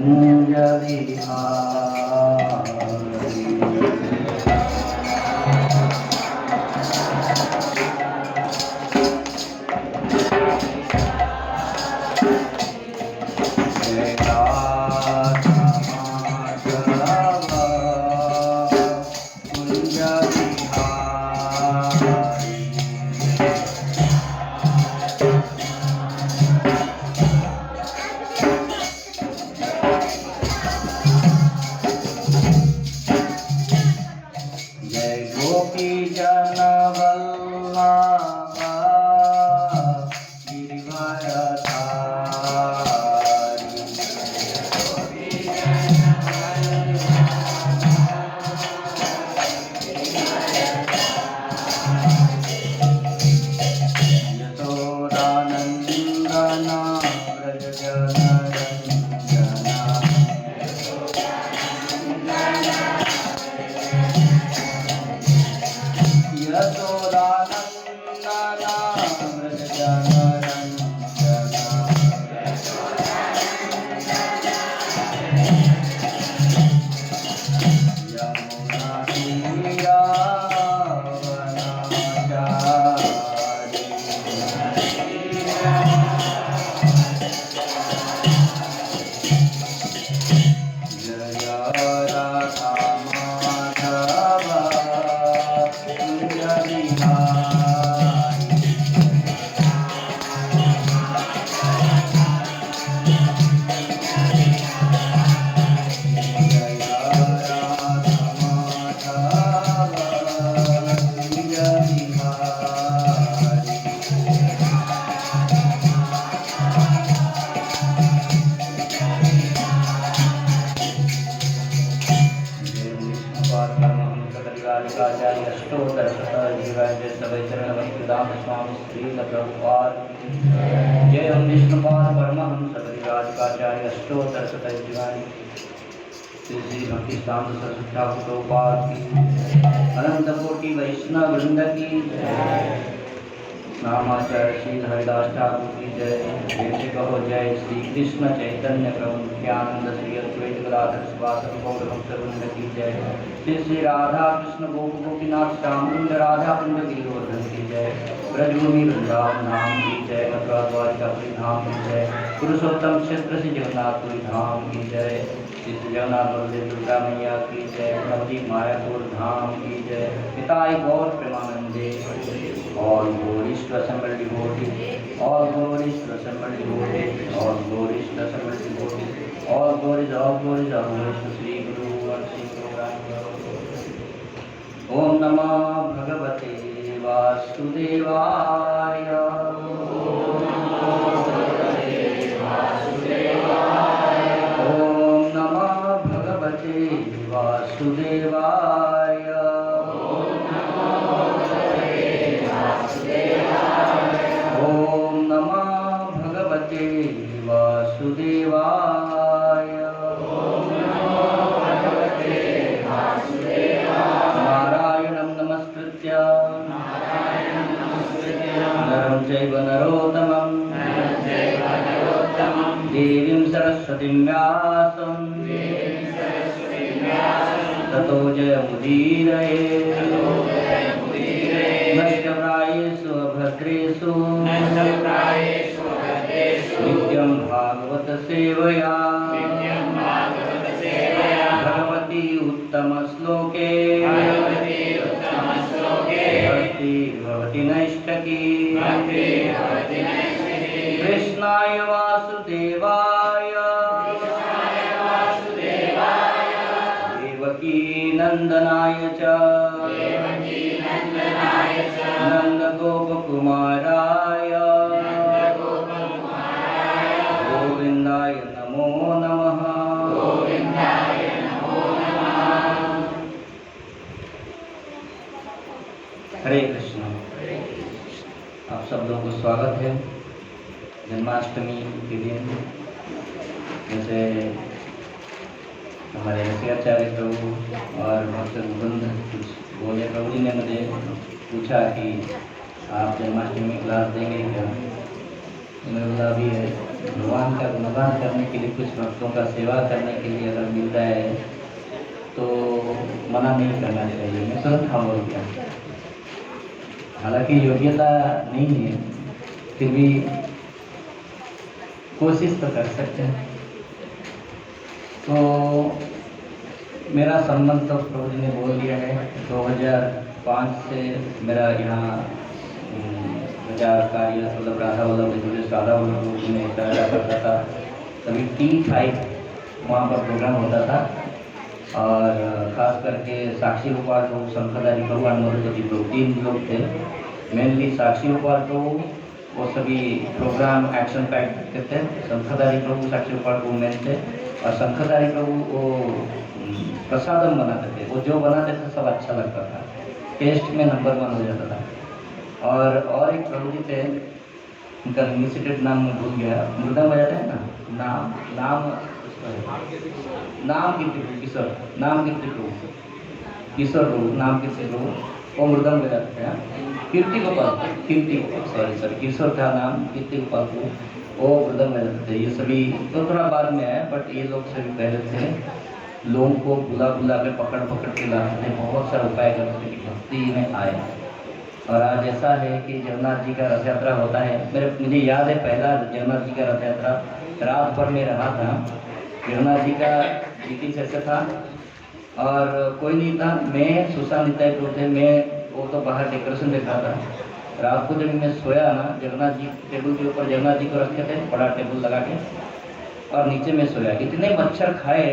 कुंज विहारी। जय हम विष्णुपाद परमहंस परिव्राजकाचार्य अष्टोत्तर शतजीवानी श्री श्री भक्ति सिद्धांत सरस्वती ठाकुर प्रभुपाद की अनंत कोटि वैष्णव वृंद की नामाचार्य श्री हरिदास ठाकुर की जय। जैसे कहो जय श्री कृष्ण चैतन्य प्रभु नित्यानंद श्री अद्वैत गदाधर शिवासादि गौर भक्तवृंद की जय। श्री श्री राधा कृष्ण गोपीनाथ श्यामकुंज राधा कुंज गिरिवर्धन की जय। ब्रजभूमि वृंदावन धाम की जय। मथुरा द्वारिकापुरी धाम की जय। पुरुषोत्तम क्षेत्र श्री जगन्नाथपुरी धाम की जय। श्री जगन्नाथ बलदेव दुर्गा मैया की जय। नवदीप मायापुर धाम की जय। पिताई गौर प्रेमानंदे all glories to assembled devotees, all glories to assembled devotees, all glories to assembled devotees, all glories to Sri Guru and Sri Guru. Om Namah Bhagavate Vasudevaya. Om Namah Bhagavate Vasudevaya. Om Namah Bhagavate Vasudevaya. Narayanam Namaskritya Naram Chaiva Narottamam Devim Saraswatim Vyasam Tato Jayamudiraye नष्टप्रायेषु अभद्रेषु नित्यं भागवत सेवया भगवती उत्तम श्लोके भक्ति भवति नैष्ठकी। कृष्णाय वासुदेवाय देवकी नंदनाय च नंद गोपकुमाराय गोविंदाय नमो नमः। हरे कृष्ण। आप सब लोगों को स्वागत है। जन्माष्टमी के दिन जैसे हमारे रसियाचार्य प्रभु और भक्त वृंद कुछ बोले, प्रभु जी ने मुझे पूछा कि आप जन्माष्टमी क्लास देंगे क्या? मैंने बोला अभी है भगवान का गुणगान करने के लिए, कुछ भक्तों का सेवा करने के लिए अगर मिलता है तो मना नहीं करना चाहिए। मैं तुरंत हाँ बोल गया। हालांकि योग्यता नहीं है, फिर भी कोशिश तो कर सकते हैं। तो मेरा संबंध तो प्रभु जी ने बोल दिया है, 2005 से मेरा यहाँ प्रचार कार्य, मतलब राधा वल्लभ राधा वल्लभ में कराया करता था। तभी T5 वहाँ पर प्रोग्राम होता था, और ख़ास करके साक्षी गोपाल प्रभु, शंकरदारी प्रभु और मधुपति प्रभु, 3 लोग थे। मेनली साक्षी गोपाल प्रभु वो सभी प्रोग्राम एक्शन पैक करते थे। शंकरदारी प्रभु, साक्षी गोपाल प्रभु मेन थे, और शंकरदारी प्रभु वो प्रसादम बनाते थे। वो जो बनाते थे सब अच्छा लगता था, टेस्ट में नंबर 1 हो जाता था। और एक प्रभु जी थे, उनका इनिशिएटेड नाम मैं भूल गया, मृदंग बजाते हैं ना, नाम किशोर, नाम कीर्ति प्रभु, किशोर प्रभु, नाम कीर्ति प्रभु, वो मृदंग बजाते थे। कीर्ति गोपाल, सॉरी किशोर था नाम, कीर्ति गोपाल प्रभु, वो मृदंग बजाते थे। ये सभी तो थोड़ा बाद में आए, बट ये लोग सभी पहले थे। लोगों को बुला के पकड़ के लाते थे, बहुत सारा उपाय करते थे कि भक्ति में आए। और आज ऐसा है कि जगन्नाथ जी का रथ यात्रा होता है। मुझे याद है पहला जगन्नाथ जी का रथ यात्रा रात भर में रहा था। जगन्नाथ जी का मीटिंग ऐसे था और कोई नहीं था, मैं सुशांत निताई प्रभु थे, मैं वो तो बाहर डेकोरेशन देख रहा था। रात को जब मैं सोया ना, जगन्नाथ जी टेबल के ऊपर जगन्नाथ जी को रखे थे, बड़ा टेबल लगा के, और नीचे में सोया। इतने मच्छर खाए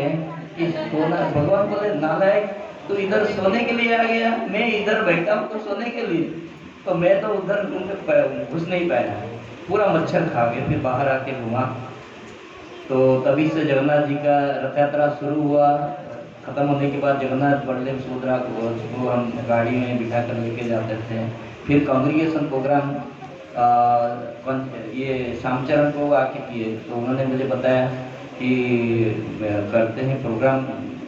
कि सोना, भगवान बोले नालायक तो इधर सोने के लिए आ गया, मैं इधर बैठा हूँ तो सोने के लिए, तो मैं तो उधर घुस नहीं पाया, पूरा मच्छर खा गया। फिर बाहर आके घूमा, तो तभी से जगन्नाथ जी का रथ यात्रा शुरू हुआ। खत्म होने के बाद जगन्नाथ बलदेव सुभद्रा को हम गाड़ी में बिठा कर लेके जाते थे। फिर कांग्रीगेशन प्रोग्राम ये श्यामचरण को आके किए, तो उन्होंने मुझे बताया कि करते हैं प्रोग्राम,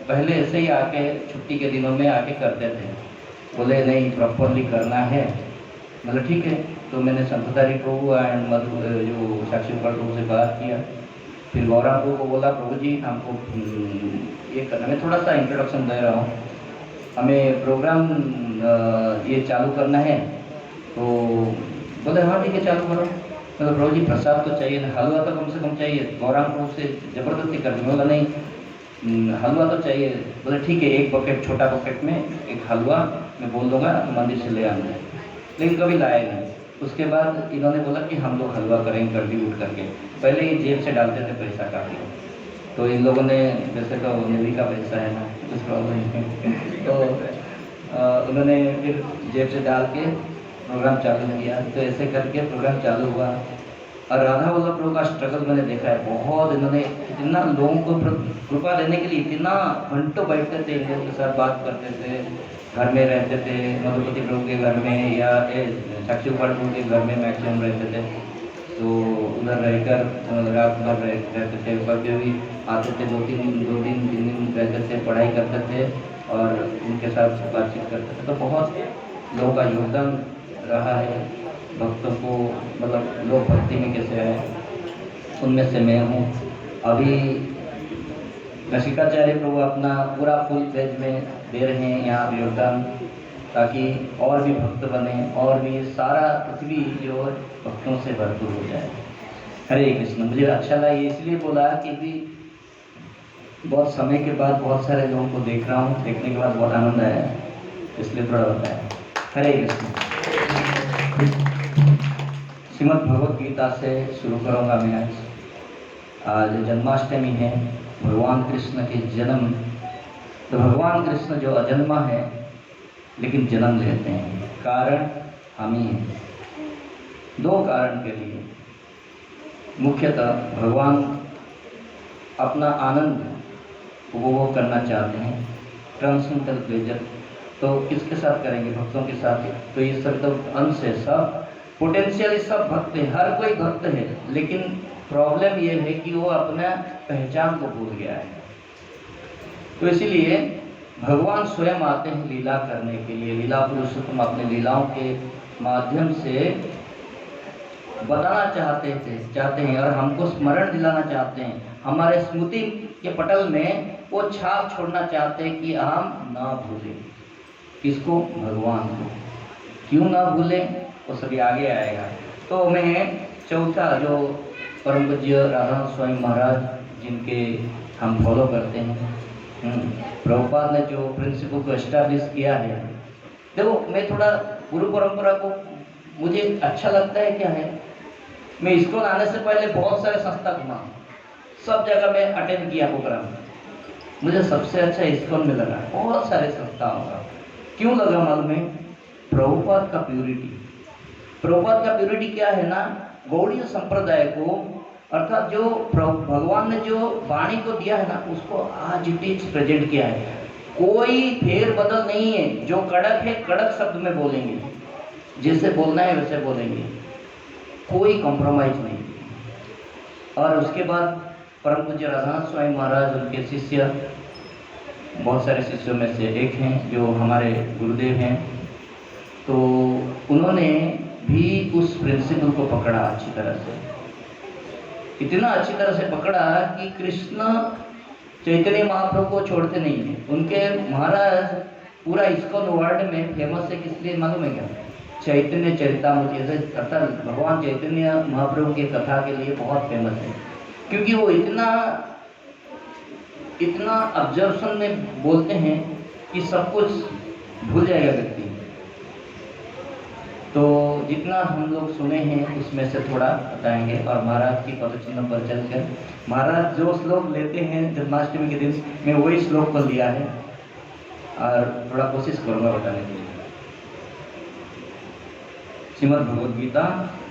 पहले ऐसे ही आके छुट्टी के दिनों में आके करते थे। बोले नहीं, प्रॉपरली करना है। मतलब ठीक है। तो मैंने संतदारी प्रभु एंड मधु जो साक्षी गोपाल प्रभु से बात किया। फिर गौरव प्रभु को बोला, प्रभु जी हमको ये करना, मैं थोड़ा सा इंट्रोडक्शन दे रहा हूँ, हमें प्रोग्राम ये चालू करना है। तो बोले हाँ ठीक है चालू करो। मतलब प्रभु जी प्रसाद तो चाहिए ना, हलवा तो कम से कम चाहिए। गौरव प्रभु से ज़बरदस्ती कर दी। बोला नहीं हलवा तो चाहिए। बोले ठीक है, एक बकेट, छोटा बकेट में एक हलवा मैं बोल दूँगा मंदिर से ले आना। लेकिन कभी लाए नहीं। उसके बाद इन्होंने बोला कि हम लोग हलवा करेंगे कंट्रीब्यूट करके। पहले ही जेब से डालते थे पैसा काफ़ी, तो इन लोगों ने, वैसे तो नेवी का पैसा है ना, कुछ प्रॉब्लम नहीं तो उन्होंने फिर जेब से डाल के प्रोग्राम चालू किया। तो ऐसे करके प्रोग्राम चालू हुआ। और राधा वल्लभ प्रभु का स्ट्रगल मैंने देखा है बहुत। इन्होंने इतना लोगों को कृपा देने के लिए इतना घंटों बैठते थे, इन लोगों के साथ बात करते थे, घर में रहते थे, मधुपति प्रभु के घर में या साक्षी गोपाल प्रभु के घर में मैक्सिमम रहते थे। तो उधर रहकर रात भर रहते थे, कभी भी आते थे, 2-3 दिन रहते थे, पढ़ाई करते थे और उनके साथ बातचीत करते थे। तो बहुत लोगों का योगदान रहा है भक्तों को, मतलब लोग भक्ति में कैसे आए, उनमें से मैं हूँ। अभी रसिकाचार्य प्रभु अपना पूरा फुल पेज में दे रहे हैं यहाँ योगदान, ताकि और भी भक्त बने और भी सारा पृथ्वी जो भक्तों से भरपूर हो जाए। हरे कृष्ण। मुझे अच्छा लगा इसलिए बोला कि भी बहुत समय के बाद बहुत सारे लोगों को देख रहा हूँ, देखने के बाद बहुत आनंद आया, इसलिए थोड़ा बताया। हरे कृष्ण। श्रीमद् भगवत गीता से शुरू करूँगा मैं। आज जन्माष्टमी है, भगवान कृष्ण के जन्म। तो भगवान कृष्ण जो अजन्मा है लेकिन जन्म लेते हैं, कारण हम ही हैं। 2 कारण के लिए। मुख्यतः भगवान अपना आनंद उपभोग करना चाहते हैं, ट्रांसेंडेंटल प्लेजर। तो किसके साथ करेंगे? भक्तों के साथ। तो ये सब तो अंश है, सब पोटेंशियली सब भक्त है, हर कोई भक्त है, लेकिन प्रॉब्लम ये है कि वो अपना पहचान को भूल गया है। तो इसीलिए भगवान स्वयं आते हैं लीला करने के लिए। लीला पुरुषोत्तम अपने लीलाओं के माध्यम से बताना चाहते हैं और हमको स्मरण दिलाना चाहते हैं, हमारे स्मृति के पटल में वो छाप छोड़ना चाहते हैं कि हम ना भूलें। किसको? भगवान को। क्यों ना भूलें वो सभी आगे आएगा। तो मैं चौथा जो परम पूज्य राधा स्वामी महाराज जिनके हम फॉलो करते हैं, प्रभुपाद ने जो प्रिंसिपल को एस्टैब्लिश किया है, देखो मैं थोड़ा गुरु परंपरा को मुझे अच्छा लगता है। क्या है, मैं इसको आने से पहले बहुत सारे संस्था घुमा, सब जगह मैं अटेंड किया प्रोग्राम। मुझे सबसे अच्छा इस्कॉन में लगा, बहुत सारे संस्थाओं का। क्यों लगा मालूम है? प्रभुपाद का प्यूरिटी। प्रभुपाद का प्यूरिटी क्या है ना, गौड़ीय संप्रदाय को, अर्थात जो भगवान ने जो वाणी को दिया है ना, उसको आज इट इज प्रेजेंट किया है। कोई फेर बदल नहीं है। जो कड़क है कड़क शब्द में बोलेंगे, जैसे बोलना है वैसे बोलेंगे, कोई कॉम्प्रोमाइज नहीं। और उसके बाद परम पूज्य राधानाथ स्वामी महाराज, उनके शिष्य, बहुत सारे शिष्यों में से एक हैं जो हमारे गुरुदेव हैं, तो उन्होंने भी उस प्रिंसिपल को पकड़ा अच्छी तरह से, इतना अच्छी तरह से पकड़ा कि कृष्ण चैतन्य महाप्रभु को छोड़ते नहीं है। उनके महाराज पूरा इस्कॉन वर्ल्ड में फेमस है, किस लिए मालूम है क्या? चैतन्य चरितामृत, अर्थात भगवान चैतन्य महाप्रभु की कथा के लिए बहुत फेमस है, क्योंकि वो इतना ऑब्जर्वेशन में बोलते हैं कि सब कुछ भूल जाएगा व्यक्ति। तो जितना हम लोग सुने हैं उसमें से थोड़ा बताएंगे। और महाराज की पदचिन्ह पर चलकर महाराज जो श्लोक लेते हैं जन्माष्टमी के दिन, मैं वही श्लोक को लिया है और थोड़ा कोशिश करूँगा बताने के लिए। श्रीमद् भगवद गीता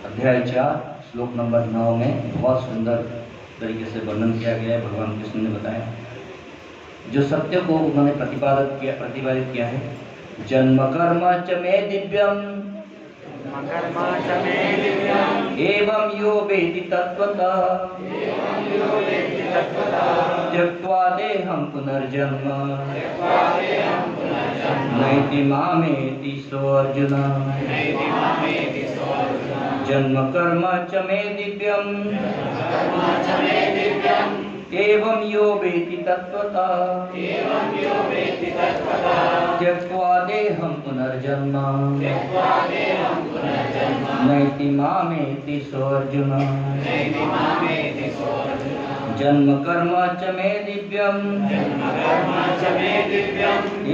अध्याय 4 श्लोक नंबर 9 में बहुत सुंदर तरीके से वर्णन किया गया है। भगवान कृष्ण ने बताया, जो सत्य को उन्होंने प्रतिपादित किया है। जन्म कर्म च मे दिव्यम एवं यो वेति तत्त्वतः त्यक्त्वा देहं पुनर्जन्म नैति मामेति सोऽर्जुन। जन्म कर्म च मे दिव्यम एवं यो वेति तत्त्वतः त्यक्त्वा देहं पुनर्जन्म नैति मामेति सोऽर्जुन। जन्म कर्म च मे दिव्यम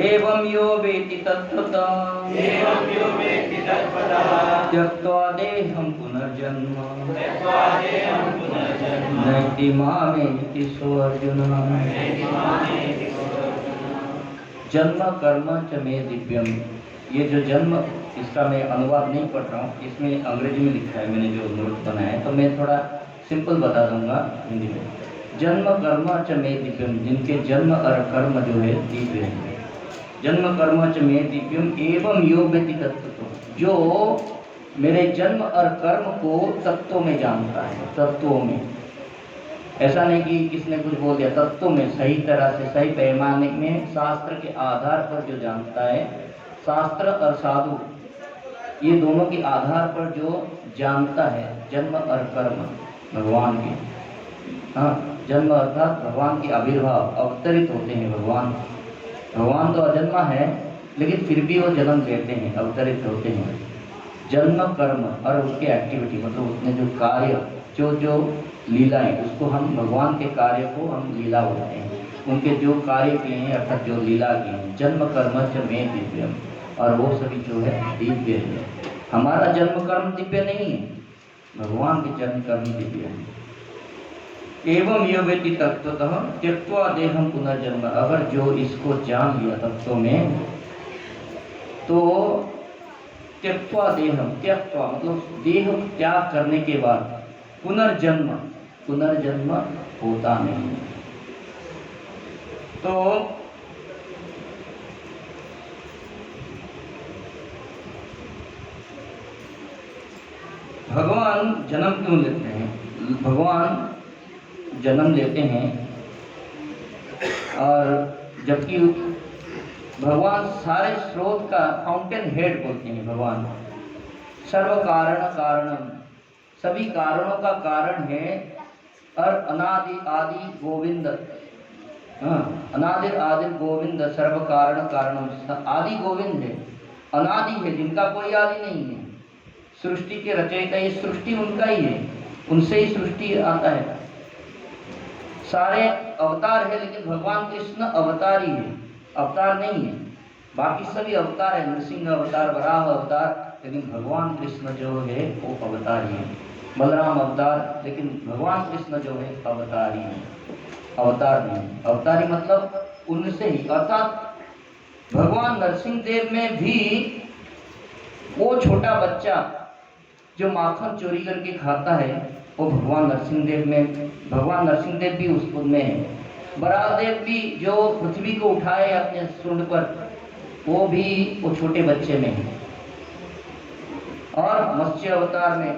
एवं यो वेति तत्त्वतः त्यक्त्वा देहं पुनर्जन्म नैति मामेति सोऽर्जुन। जन्म कर्म च मे दिव्यम, ये जो जन्म, इसका मैं अनुवाद नहीं पढ़ रहा हूँ, इसमें अंग्रेजी में लिखा है, मैंने जो नोट बनाया है, तो मैं थोड़ा सिंपल बता दूंगा हिंदी में। जन्म कर्म च मे दिव्यम, जिनके जन्म और कर्म जो है दिव्य है। जन्म कर्म च मे दिव्यम एवं यो वेति तत्त्वतः, जो मेरे जन्म और कर्म को तत्वों में जानता है। तत्वों में, ऐसा नहीं कि किसने कुछ बोल दिया, तत्वों में सही तरह से, सही पैमाने में, शास्त्र के आधार पर जो जानता है। शास्त्र और साधु ये दोनों के आधार पर जो जानता है जन्म और कर्म भगवान के। हाँ, जन्म अर्थात भगवान के आविर्भाव, अवतरित होते हैं भगवान। भगवान तो अजन्मा है, लेकिन फिर भी वो जन्म लेते हैं, अवतरित होते हैं। जन्म कर्म और उसके एक्टिविटी, मतलब उसने जो कार्य, जो लीलाएं, उसको हम भगवान के कार्य को हम लीला बोलते हैं। उनके जो कार्य किए हैं अर्थात जो लीला किए हैं। जन्म कर्म च मे दिव्यम, और वो सभी जो है दिव्य है। हमारा जन्म कर्म दिव्य नहीं है, भगवान के जन्म कर्म दिव्य है। एवं यो वेति तत्त्वतः त्यक्त्वा देहं पुनर्जन्म, अगर जो इसको जान लिया तत्व में, तो त्यक्त्वा देहं, त्यक्त्वा मतलब देह त्याग करने के बाद पुनर्जन्म होता नहीं। तो भगवान जन्म क्यों लेते हैं? भगवान जन्म लेते हैं, और जबकि भगवान सारे स्रोत का फाउंटेन हेड बोलते हैं। भगवान सर्व कारण कारणम, सभी कारणों का कारण है और अनादि आदि गोविंद। अनादि आदि गोविंद सर्व कारण कारण, आदि गोविंद है, अनादि है, जिनका कोई आदि नहीं है। सृष्टि के रचयिता, ये सृष्टि उनका ही है, उनसे ही सृष्टि आता है। सारे अवतार है, लेकिन भगवान कृष्ण अवतार ही है, अवतार नहीं है। बाकी सभी अवतार है, नृसिंह अवतार, वराह अवतार, लेकिन भगवान कृष्ण जो है वो अवतार ही है। बलराम अवतार, लेकिन भगवान कृष्ण जो है अवतार ही है, अवतार नहीं। अवतारी मतलब उनसे ही, अर्थात भगवान नरसिंह देव में भी वो छोटा बच्चा जो माखन चोरी करके खाता है, वो भगवान नरसिंह देव में, भगवान नरसिंह देव भी उसमें है। बरादेव भी जो पृथ्वी को उठाए अपने सूंड पर, वो भी वो छोटे बच्चे में है। और मत्स्य अवतार में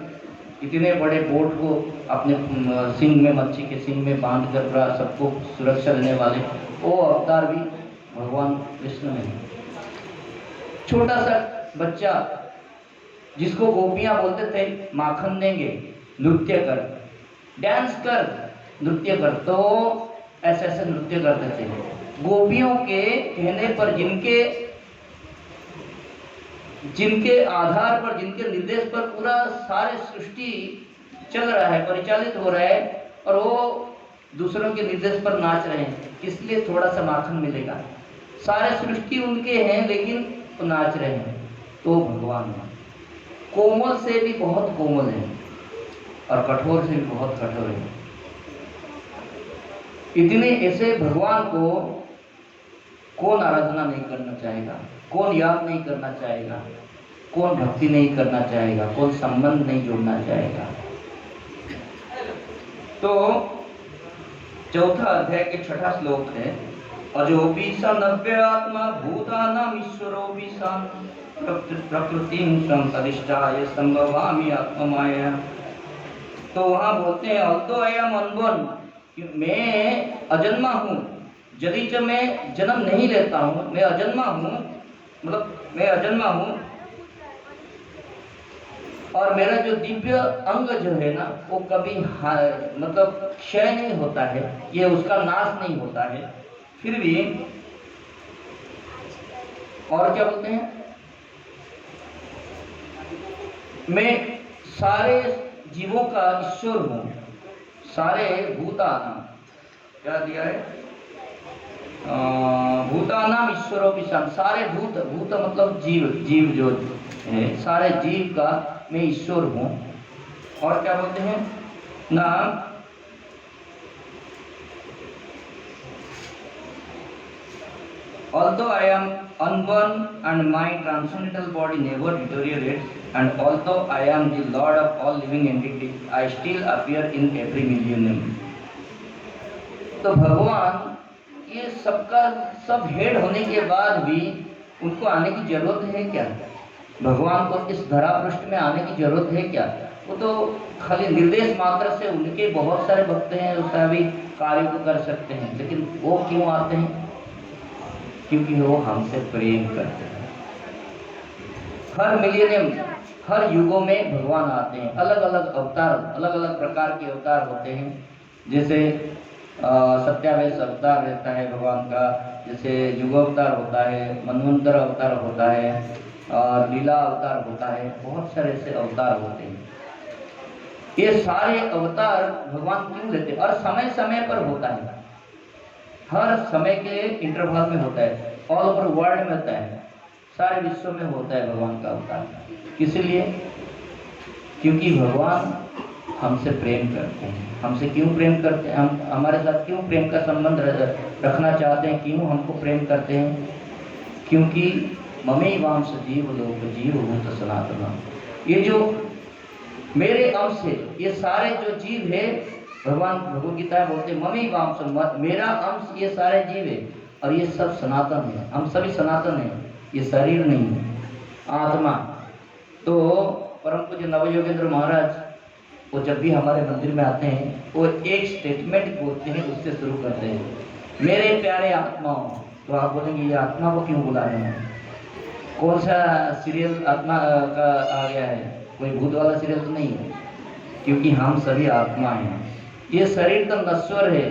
इतने बड़े बोट को अपने सिंह में, मच्छी के सिंह में बांध कर पूरा सबको सुरक्षा देने वाले, वो अवतार भी भगवान कृष्ण में है। छोटा सा बच्चा जिसको गोपियां बोलते थे माखन देंगे, नृत्य कर, डांस कर, नृत्य कर, तो ऐसे ऐसे नृत्य करते थे। गोपियों के कहने पर, जिनके आधार पर, जिनके निर्देश पर पूरा सारे सृष्टि चल रहा है, परिचालित हो रहा है, और वो दूसरों के निर्देश पर नाच रहे हैं, इसलिए थोड़ा सा माखन मिलेगा। सारे सृष्टि उनके हैं, लेकिन वो नाच रहे हैं, तो भगवान कोमल से भी बहुत कोमल है और कठोर से भी बहुत कठोर है। इतने ऐसे भगवान को कौन आराधना नहीं करना चाहेगा, कौन याद नहीं करना चाहेगा, कौन भक्ति नहीं करना चाहेगा, कौन संबंध नहीं जोड़ना चाहेगा। तो चौथा अध्याय के 6ठा श्लोक है, अजोपि स नव्यात्मा भूतानां ईश्वरोऽपि स प्रकृतिं संतदिष्टाय संभवामि आत्ममाया। तो वहां बोलते हैं, अल्तो आई एम अनबोर्न, मैं अजन्मा हूँ, यदि जब मैं जन्म नहीं लेता हूँ, मैं अजन्मा हूँ, मतलब मैं अजन्मा हूँ, और मेरा जो दिव्य अंग जो है ना, वो कभी मतलब क्षय नहीं होता है, ये उसका नाश नहीं होता है। फिर भी और क्या बोलते हैं, मैं सारे जीवों का ईश्वर हूँ, सारे भूतानां, क्या दिया है, भूतानां ईश्वरोऽपि सन्, सारे भूत, भूत मतलब जीव, जीव जो है, सारे जीव का मैं ईश्वर हूँ। और क्या बोलते हैं ना, although I am unborn and my transcendental body never deteriorates, and although I am the Lord of all living entities, I still appear in every millennium. तो भगवान ये सबका सब हेड होने के बाद भी उनको आने की जरूरत है क्या? भगवान को इस धरा पृष्ठ में आने की जरूरत है क्या? वो तो खाली निर्देश मात्र से, उनके बहुत सारे भक्त हैं जो सभी कार्य को कर सकते हैं, लेकिन वो क्यों आते हैं? क्योंकि वो हमसे प्रेम करते हैं। हर मिलियनियम, हर युगों में भगवान आते हैं, अलग अलग अवतार, अलग अलग प्रकार के अवतार होते हैं। जैसे सत्यावेश अवतार रहता है भगवान का, जैसे युगावतार होता है, मनवंतर अवतार होता है, और लीला अवतार होता है, बहुत सारे ऐसे अवतार होते हैं। ये सारे अवतार भगवान क्यों लेते हैं? और समय समय पर होता है, हर समय के इंटरवल में होता है, ऑल ओवर वर्ल्ड में होता है, सारे विश्व में होता है भगवान का अवतार। किस लिए? क्योंकि भगवान हमसे प्रेम करते हैं। हमसे क्यों प्रेम करते हैं? हम हमारे साथ क्यों प्रेम का संबंध रखना चाहते हैं? क्यों हमको प्रेम करते हैं? क्योंकि ममेवांश जीव लोक जीव भूत सनातन, ये जो मेरे अंश है, ये सारे जो जीव है, भगवान भगवद गीता बोलते हैं ममेवांश, मेरा अंश ये सारे जीव है, और ये सब सनातन है, हम सभी सनातन हैं, ये शरीर नहीं है, आत्मा। तो परम पूज्य नवयोगेंद्र महाराज, वो जब भी हमारे मंदिर में आते हैं, वो एक स्टेटमेंट बोलते हैं, उससे शुरू करते हैं, मेरे प्यारे आत्माओं। तो आप बोलेंगे ये आत्मा को क्यों बुला रहे हैं? कौन सा सीरियल आत्मा का आ गया है? कोई भूत वाला सीरियल तो नहीं है। क्योंकि हम सभी आत्मा हैं। ये शरीर तो नश्वर है।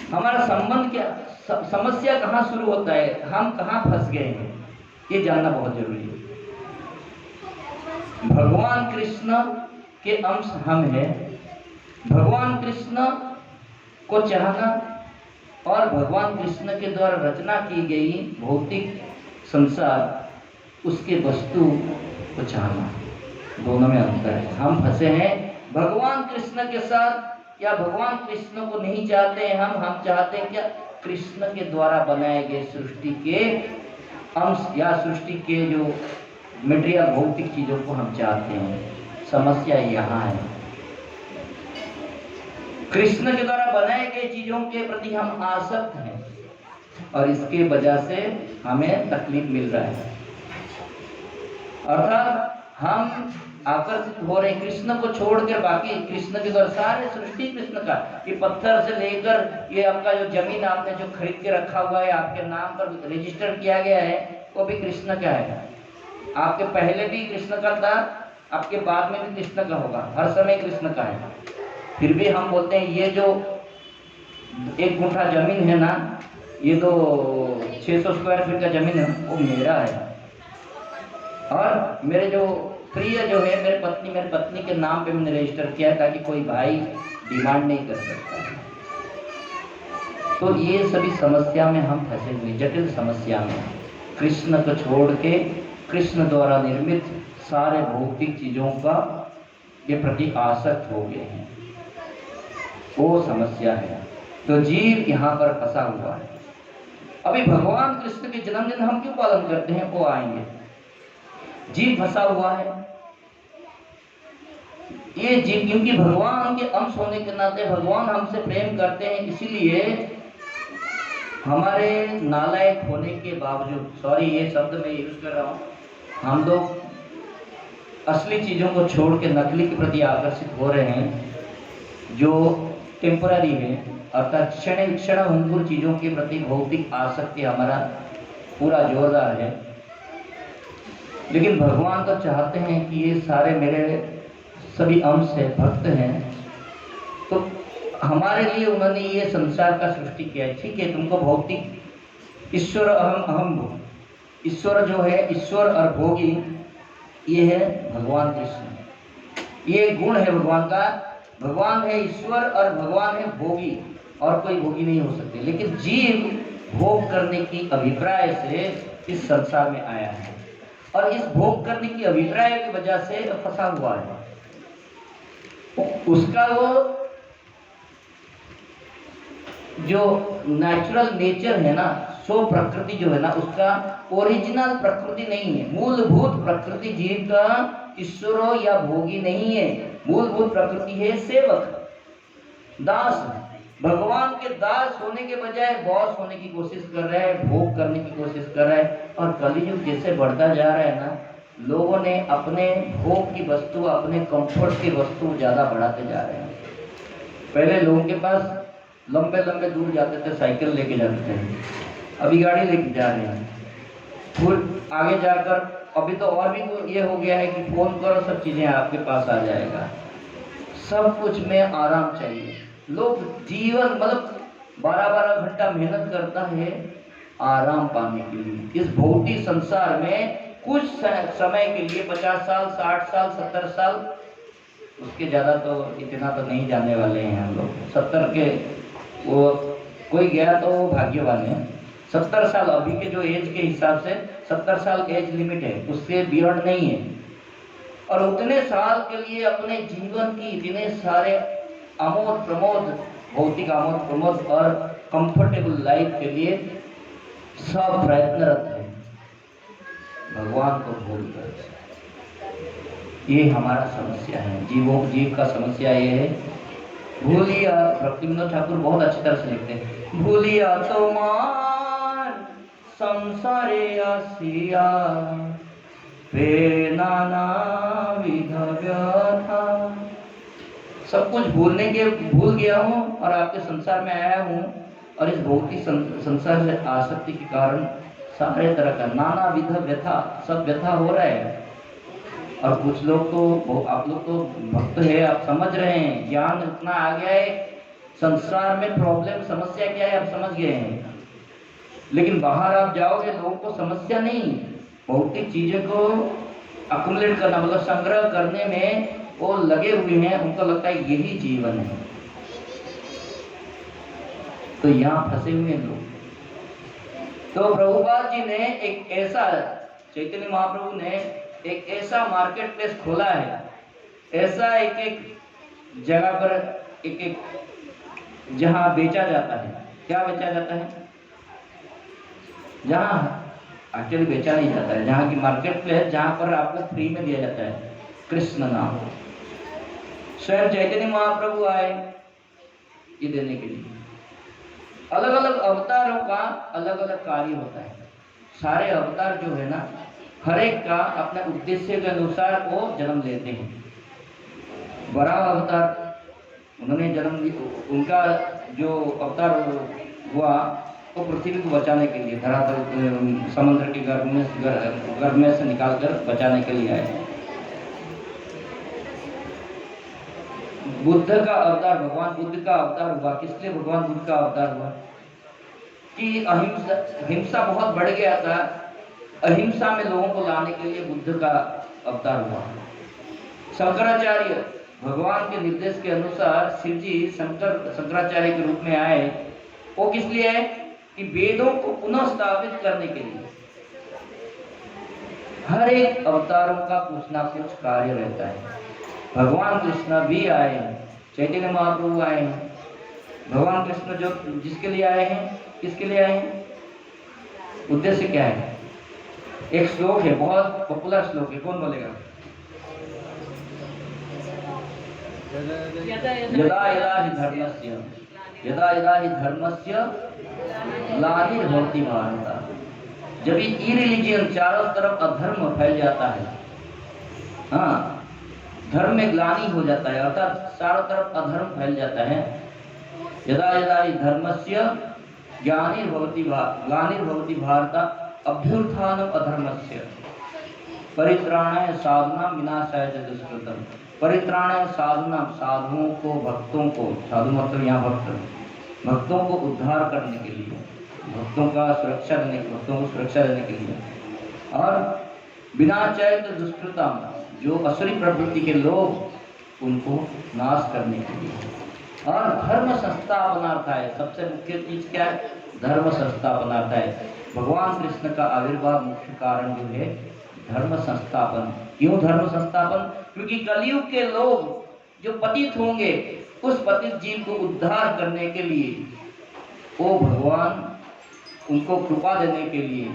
हमारा संबंध क्या, समस्या कहाँ शुरू होता है, हम कहाँ फंस गए हैं, ये जानना बहुत जरूरी है। भगवान कृष्ण के अंश हम हैं। भगवान कृष्ण को चाहना और भगवान कृष्ण के द्वारा रचना की गई भौतिक संसार, उसके वस्तु को चाहना, दोनों में अंतर है। हम फंसे हैं भगवान कृष्ण के साथ, या भगवान कृष्ण को नहीं चाहते हैं हम चाहते हैं क्या, कृष्ण के द्वारा बनाए गए सृष्टि के अंश या सृष्टि के जो मटेरियल भौतिक चीजों को हम चाहते हैं। समस्या यहाँ है, कृष्ण के द्वारा बनाए गए चीजों के प्रति हम आसक्त हैं और इसके वजह से हमें तकलीफ मिल रहा है। अर्थात हम आकर्षित हो रहे हैं कृष्ण को छोड़कर, बाकी कृष्ण के द्वारा सारे सृष्टि कृष्ण का, ये पत्थर से लेकर ये आपका जो जमीन आपने जो खरीद के रखा हुआ है, आपके नाम पर रजिस्टर किया गया है, वो भी कृष्ण का है। आपके पहले भी कृष्ण का था, आपके बाद में भी कृष्ण का होगा, हर समय कृष्ण का है। फिर भी हम बोलते हैं ये जो 1 गुंठा जमीन है ना, ये तो 600 स्क्वायर फीट का जमीन है, वो मेरा है। और मेरे जो प्रिय जो है मेरी पत्नी के नाम पे मैंने रजिस्टर किया है, ताकि कोई भाई डिमांड नहीं कर सकता। तो ये सभी समस्या में हम फंसे हुए, जटिल समस्या में, कृष्ण को छोड़ के कृष्ण द्वारा निर्मित सारे भौतिक चीजों का ये प्रति आसक्त हो गए हैं, वो समस्या है। तो जीव यहाँ पर फंसा हुआ है। अभी भगवान कृष्ण के जन्मदिन हम क्यों पालन करते हैं, वो आएंगे। जीव फंसा हुआ है, ये जीव क्योंकि भगवान के अंश होने के नाते भगवान हमसे प्रेम करते हैं, इसीलिए हमारे नालायक होने के बावजूद, सॉरी ये शब्द मैं यूज कर रहा हूँ, हम लोग असली चीजों को छोड़ के नकली के प्रति आकर्षित हो रहे हैं, जो टेम्पररी है, अर्थात क्षण अंकुर चीजों के प्रति भौतिक आसक्ति हमारा पूरा जोरदार है। लेकिन भगवान तो चाहते हैं कि ये सारे मेरे सभी अंश है, भक्त हैं, तो हमारे लिए उन्होंने ये संसार का सृष्टि किया है। ठीक है, तुमको भौतिक ईश्वर अहम ईश्वर जो है, ईश्वर और भोगी, ये है भगवान कृष्ण, ये गुण है भगवान का। भगवान है ईश्वर और भगवान है भोगी, और कोई भोगी नहीं हो सकते। लेकिन जीव भोग करने की अभिप्राय से इस संसार में आया है, और इस भोग करने की अभिप्राय की वजह से फंसा हुआ है। उसका वो जो नेचुरल नेचर है ना, सो प्रकृति जो है ना, उसका ओरिजिनल प्रकृति नहीं है, मूलभूत प्रकृति जीव का ईश्वर या भोगी नहीं है। मूलभूत प्रकृति है सेवक, दास। भगवान के दास होने के बजाय बॉस होने की कोशिश कर रहा है, भोग करने की कोशिश कर रहा है। और कलयुग जैसे बढ़ता जा रहा है ना, लोगों ने अपने भोग की वस्तु, अपने कंफर्ट की वस्तु ज़्यादा बढ़ाते जा रहे हैं। पहले लोगों के पास लंबे लंबे दूर जाते थे, साइकिल लेके जाते थे, अभी गाड़ी लेके जा रहे हैं। फिर आगे जाकर अभी तो और भी ये हो गया है कि फोन करो, सब चीज़ें आपके पास आ जाएगा। सब कुछ में आराम चाहिए। लोग जीवन मतलब 12-12 घंटा मेहनत करता है आराम पाने के लिए। इस भौतिक संसार में कुछ समय के लिए 50 साल, 60 साल, 70 साल, उसके ज़्यादा तो इतना तो नहीं जाने वाले हैं हम लोग। 70 के वो कोई गया तो वो भाग्यवान है। 70 साल अभी के जो एज के हिसाब से 70 साल एज लिमिट है, उससे बियॉन्ड नहीं है। और उतने साल के लिए अपने जीवन की इतने सारे आमोद प्रमोद, भौतिक आमोद प्रमोद और कंफर्टेबल लाइफ के लिए सब प्रयत्नरत है, भगवान को भूलकर। ये हमारा समस्या है, जीव का समस्या ये है। भूलिया, भक्ति विनोद ठाकुर बहुत अच्छी तरह से लिखते हैं, भूलिया तुम्हार संसारे आसिया वे नाना विध व्यथा। सब कुछ भूल गया हूँ और आपके संसार में आया हूँ, और इस भौतिक संसार से आसक्ति के कारण सारे तरह का नाना विध व्यथा, सब व्यथा हो रहा है। और कुछ लोग तो, आप लोग तो भक्त है, आप समझ रहे हैं, ज्ञान इतना आ गया है, संसार में प्रॉब्लम समस्या क्या है आप समझ गए हैं। लेकिन बाहर आप जाओगे, लोगों को समस्या नहीं, भौतिक चीजों को अकुमुलेट करना मतलब संग्रह करने में वो लगे हुए हैं, उनको लगता है यही जीवन है। तो यहाँ फंसे हुए हैं लोग। तो प्रभुपाद जी ने एक ऐसा, चैतन्य महाप्रभु ने एक ऐसा मार्केट प्लेस खोला है, ऐसा एक एक जगह पर एक एक जहां बेचा जाता है। क्या बेचा जाता है? जहां एक्चुअली बेचा नहीं जाता है, जहां की मार्केट प्लेस, जहां पर आपको फ्री में दिया जाता है कृष्ण नाम। स्वयं चैतन्य महाप्रभु आए ये देने के लिए। अलग अलग अवतारों का अलग अलग कार्य होता है। सारे अवतार जो है ना, हर एक का अपने उद्देश्य के अनुसार वो जन्म लेते हैं। बड़ा अवतार उन्होंने जन्म, उनका जो अवतार हुआ वो पृथ्वी को बचाने के लिए, धरातल समुद्र के गर्भ में से निकालकर बचाने के लिए आए। बुद्ध का अवतार, भगवान बुद्ध का अवतार हुआ। किस लिए भगवान बुद्ध का अवतार हुआ? कि हिंसा बहुत बढ़ गया था, अहिंसा में लोगों को लाने के लिए बुद्ध का अवतार हुआ। शंकराचार्य भगवान के निर्देश के अनुसार शिव जी शंकराचार्य के रूप में आए। वो किस लिए आए? कि वेदों को पुनः स्थापित करने के लिए। हर एक अवतारों का कुछ ना कुछ कार्य रहता है। भगवान कृष्ण भी आए हैं, चैतन्य महाप्रभु आए हैं। भगवान कृष्ण जो जिसके लिए आए हैं, किसके लिए आए हैं? उद्देश्य क्या है? एक श्लोक है, बहुत पॉपुलर श्लोक है, कौन बोलेगा? यदा यदा हि धर्मस्य ग्लानिर्भवति भारत। जब ये रिलीजियन चारों तरफ अधर्म फैल जाता है, हाँ, धर्म में ग्लानि हो जाता है, अर्थात चारों तरफ अधर्म फैल जाता है। यदा यदा हि धर्मस्य ग्लानिर्भवति भारत अभ्युत्थानम अधर्मस्य परित्राणाय साधुनां विनाशाय च दुष्कृतम्। परित्राणाय साधुनां, साधुओं को, भक्तों को, साधु मतलब यहाँ भक्तों को उद्धार करने के लिए, भक्तों को सुरक्षा देने के लिए, और विनाशाय च दुष्कृतम्, जो असुरी प्रवृत्ति के लोग उनको नाश करने के लिए, और धर्म संस्थापनार्थाय। सबसे मुख्य चीज क्या है? धर्म संस्थापनार्थाय। भगवान कृष्ण का आविर्भाव मुख्य कारण जो है धर्म संस्थापन। क्यों धर्म संस्थापन? क्योंकि कलयुग के लोग जो पतित होंगे, उस पतित जीव को उद्धार करने के लिए वो भगवान उनको कृपा देने के लिए,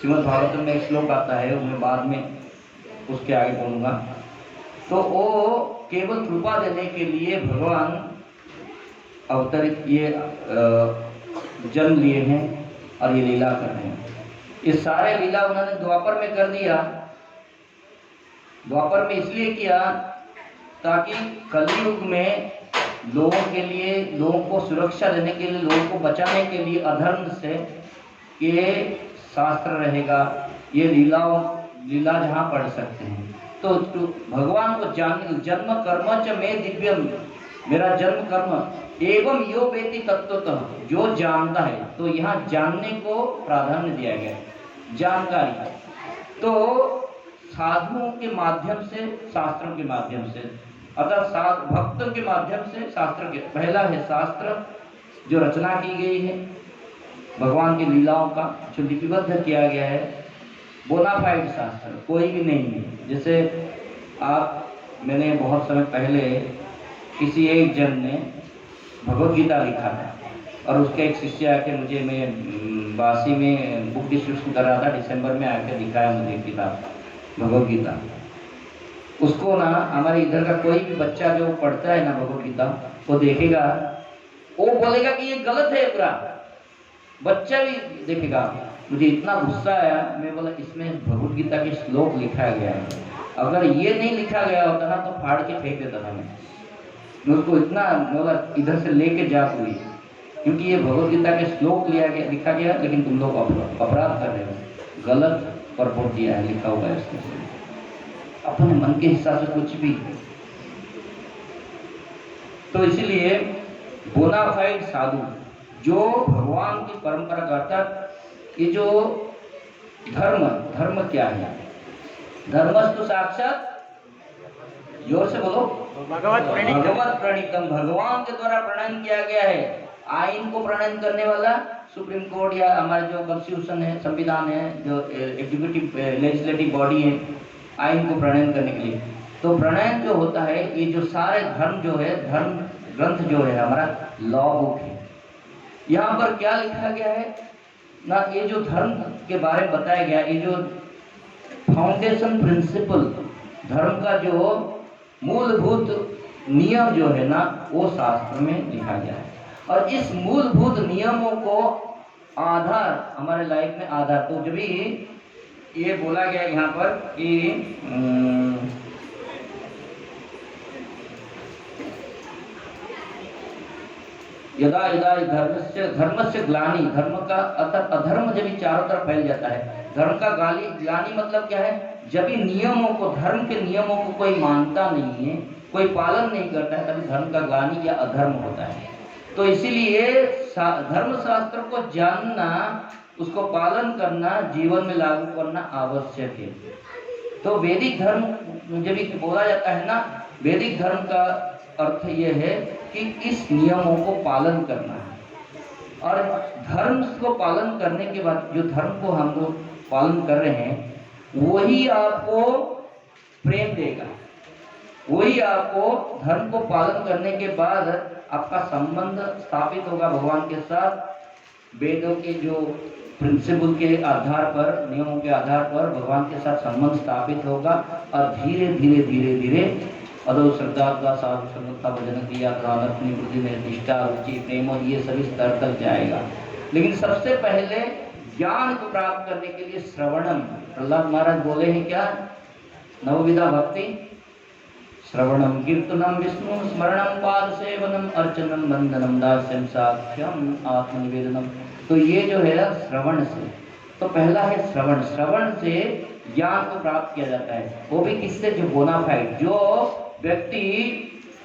श्रीमद् भागवत में एक श्लोक आता है, वो मैं बाद में उसके आगे बोलूंगा। तो वो केवल कृपा देने के लिए भगवान अवतरित, ये जन्म लिए हैं और ये लीला कर रहे हैं। ये सारे लीला उन्होंने द्वापर में कर दिया। द्वापर में इसलिए किया ताकि कलयुग में लोगों के लिए, लोगों को सुरक्षा देने के लिए, लोगों को बचाने के लिए अधर्म से ये शास्त्र रहेगा, ये लीला जहाँ पढ़ सकते हैं। तो भगवान को जन्म कर्म च में दिव्यम, मेरा जन्म कर्म एवं यो वेति तत्वतः, जो जानता है। तो यहाँ जानने को प्राधान्य दिया गया है, जानकारी। तो साधुओं के माध्यम से, शास्त्रों के माध्यम से, अर्थात भक्तों के माध्यम से शास्त्र के, पहला है शास्त्र जो रचना की गई है भगवान की लीलाओं का, जो लिपिबद्ध किया गया है, बोनाफाइड शास्त्र, कोई भी नहीं है। जैसे मैंने बहुत समय पहले किसी एक जन ने भगवद गीता लिखा था, और उसके एक शिष्य आके मुझे, मैं बासी में बुक डिस्ट्रीब्यूशन कर रहा था, दिसंबर में आके दिखाया मुझे किताब भगवद गीता। उसको ना हमारे इधर का कोई भी बच्चा जो पढ़ता है ना भगवद गीता, वो देखेगा, वो बोलेगा कि ये गलत है पूरा, बच्चा भी देखेगा। मुझे इतना गुस्सा आया, मैं बोला इसमें भगवद गीता के श्लोक लिखा गया है, अगर ये नहीं लिखा गया होता ना तो फाड़ के फेंक देता था मैं उसको। इतना बोला इधर से लेके जा हुई, क्योंकि ये भगवद गीता के श्लोक लिखा गया, लेकिन तुम लोग अपराध कर रहे हो, गलत परपोर्ट दिया है, लिखा हुआ है इसमें। अपने मन के हिसाब से कुछ भी। तो इसलिए बोनाफाइड साधु जो भगवान की परंपरा का, अर्थात ये जो धर्म क्या है? धर्मस्तु साक्षात, जोर से बोलो, भगवत प्रणीतम, भगवान के द्वारा प्रणयन किया गया है। आइन को प्रणयन करने वाला सुप्रीम कोर्ट या हमारे जो कॉन्स्टिट्यूशन है, संविधान है, जो एग्जीक्यूटिव लेजिस्लेटिव बॉडी है आइन को प्रणयन करने के लिए। तो प्रणयन जो होता है, ये जो सारे धर्म जो है, धर्म ग्रंथ जो है हमारा लॉ बुक है। यहाँ पर क्या लिखा गया है ना, ये जो धर्म के बारे में बताया गया, ये जो फाउंडेशन प्रिंसिपल, धर्म का जो मूलभूत नियम जो है ना, वो शास्त्र में लिखा गया है। और इस मूलभूत नियमों को आधार, हमारे लाइफ में आधार, तो जब भी ये बोला गया यहाँ पर कि यदा यदा धर्मस्य ग्लानि, धर्म का अर्थात अधर्म जब चारों तरफ फैल जाता है, धर्म का ग्लानि मतलब क्या है? जब भी नियमों को, धर्म के नियमों को कोई मानता नहीं है, कोई पालन नहीं करता है, तभी धर्म का ग्लानि या अधर्म होता है। तो इसीलिए धर्म शास्त्र को जानना, उसको पालन करना, जीवन में लागू करना आवश्यक है। तो वैदिक धर्म जब भी बोला जाता है ना, वैदिक धर्म का अर्थ यह है कि इस नियमों को पालन करना है। और धर्म को पालन करने के बाद, जो धर्म को हम लोग पालन कर रहे हैं, वही आपको प्रेम देगा, वही आपको, धर्म को पालन करने के बाद आपका संबंध स्थापित होगा भगवान के साथ। वेदों के जो प्रिंसिपल के आधार पर, नियमों के आधार पर भगवान के साथ संबंध स्थापित होगा। और धीरे धीरे धीरे धीरे अदो श्रद्धा का साधु संगता भजन क्रिया अपनी वृद्धि में निष्ठा, रुचि, प्रेम, और ये सभी स्तर तक जाएगा। लेकिन सबसे पहले ज्ञान को प्राप्त करने के लिए श्रवणम, प्रहलाद महाराज बोले हैं क्या? नवविधा भक्ति, श्रवणम कीर्तनम विष्णु स्मरणम पाद सेवनम अर्चनम वंदनम दास्यम साक्ष्यम आत्मनिवेदनम। तो ये जो है श्रवण से, तो पहला है श्रवण, श्रवण से ज्ञान को प्राप्त किया जाता है। वो भी किससे? जो बोनाफाइड, जो व्यक्ति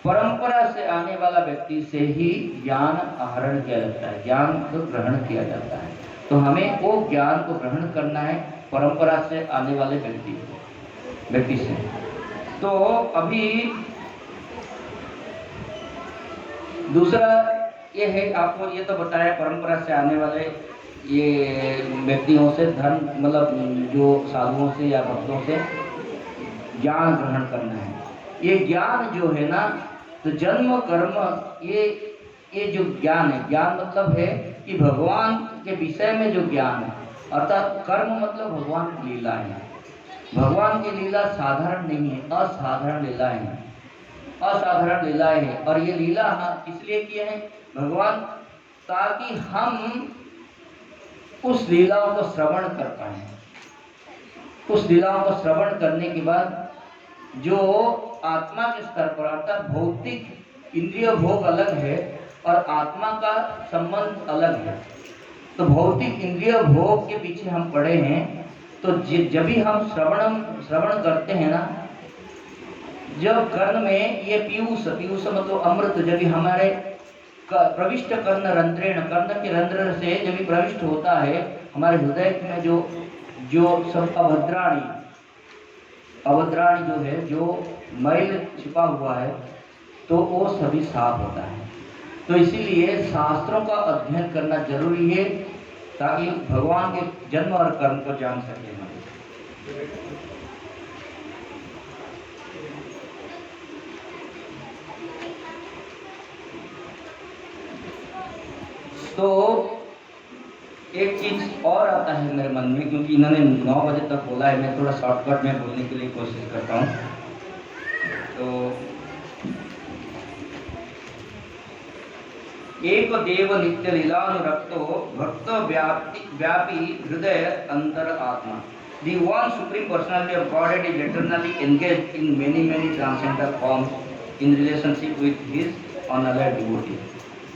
परंपरा से आने वाला व्यक्ति से ही ज्ञान आहरण किया जाता है, ज्ञान को ग्रहण किया जाता है। तो हमें वो ज्ञान को ग्रहण करना है परंपरा से आने वाले व्यक्ति से। तो अभी दूसरा ये है, आपको ये तो बताया परंपरा से आने वाले ये व्यक्तियों से, धर्म मतलब जो साधुओं से या भक्तों से ज्ञान ग्रहण करना है। ये ज्ञान जो है ना, तो जन्म कर्म, ये जो ज्ञान है, ज्ञान मतलब है कि भगवान के विषय में जो ज्ञान है, अर्थात कर्म मतलब भगवान की लीला है। भगवान की लीला साधारण नहीं है, असाधारण लीलाएं हैं, असाधारण लीलाएं हैं। और ये लीला इसलिए किए हैं भगवान, ताकि हम उस लीलाओं को श्रवण कर पाए। उस लीलाओं को श्रवण करने के बाद जो आत्मा के स्तर पर, अर्थात भौतिक इंद्रिय भोग अलग है और आत्मा का संबंध अलग है। तो भौतिक इंद्रिय भोग के पीछे हम पड़े हैं। तो जब भी हम श्रवण करते हैं ना, जब कर्ण में ये पीयूष मतलब अमृत, जब भी हमारे प्रविष्ट कर्ण रंध्रेण, कर्ण के रंध्र से जब भी प्रविष्ट होता है हमारे हृदय में, जो सब अवद्राणी जो है, जो मैल छिपा हुआ है, तो वो सभी साफ होता है। तो इसीलिए शास्त्रों का अध्ययन करना जरूरी है, ताकि भगवान के जन्म और कर्म को जान सके। तो एक चीज और आता है मेरे मन में, क्योंकि इन्होंने 9 बजे तक बोला है, मैं थोड़ा शॉर्टकट में बोलने के लिए कोशिश करता हूँ। तो एक देव नित्य लीलानुरक्तो भक्त व्यापी हृदय अंतर आत्मा। The one supreme personality of Godhead is eternally engaged in many transcendental forms in relationship with his unallied devotee.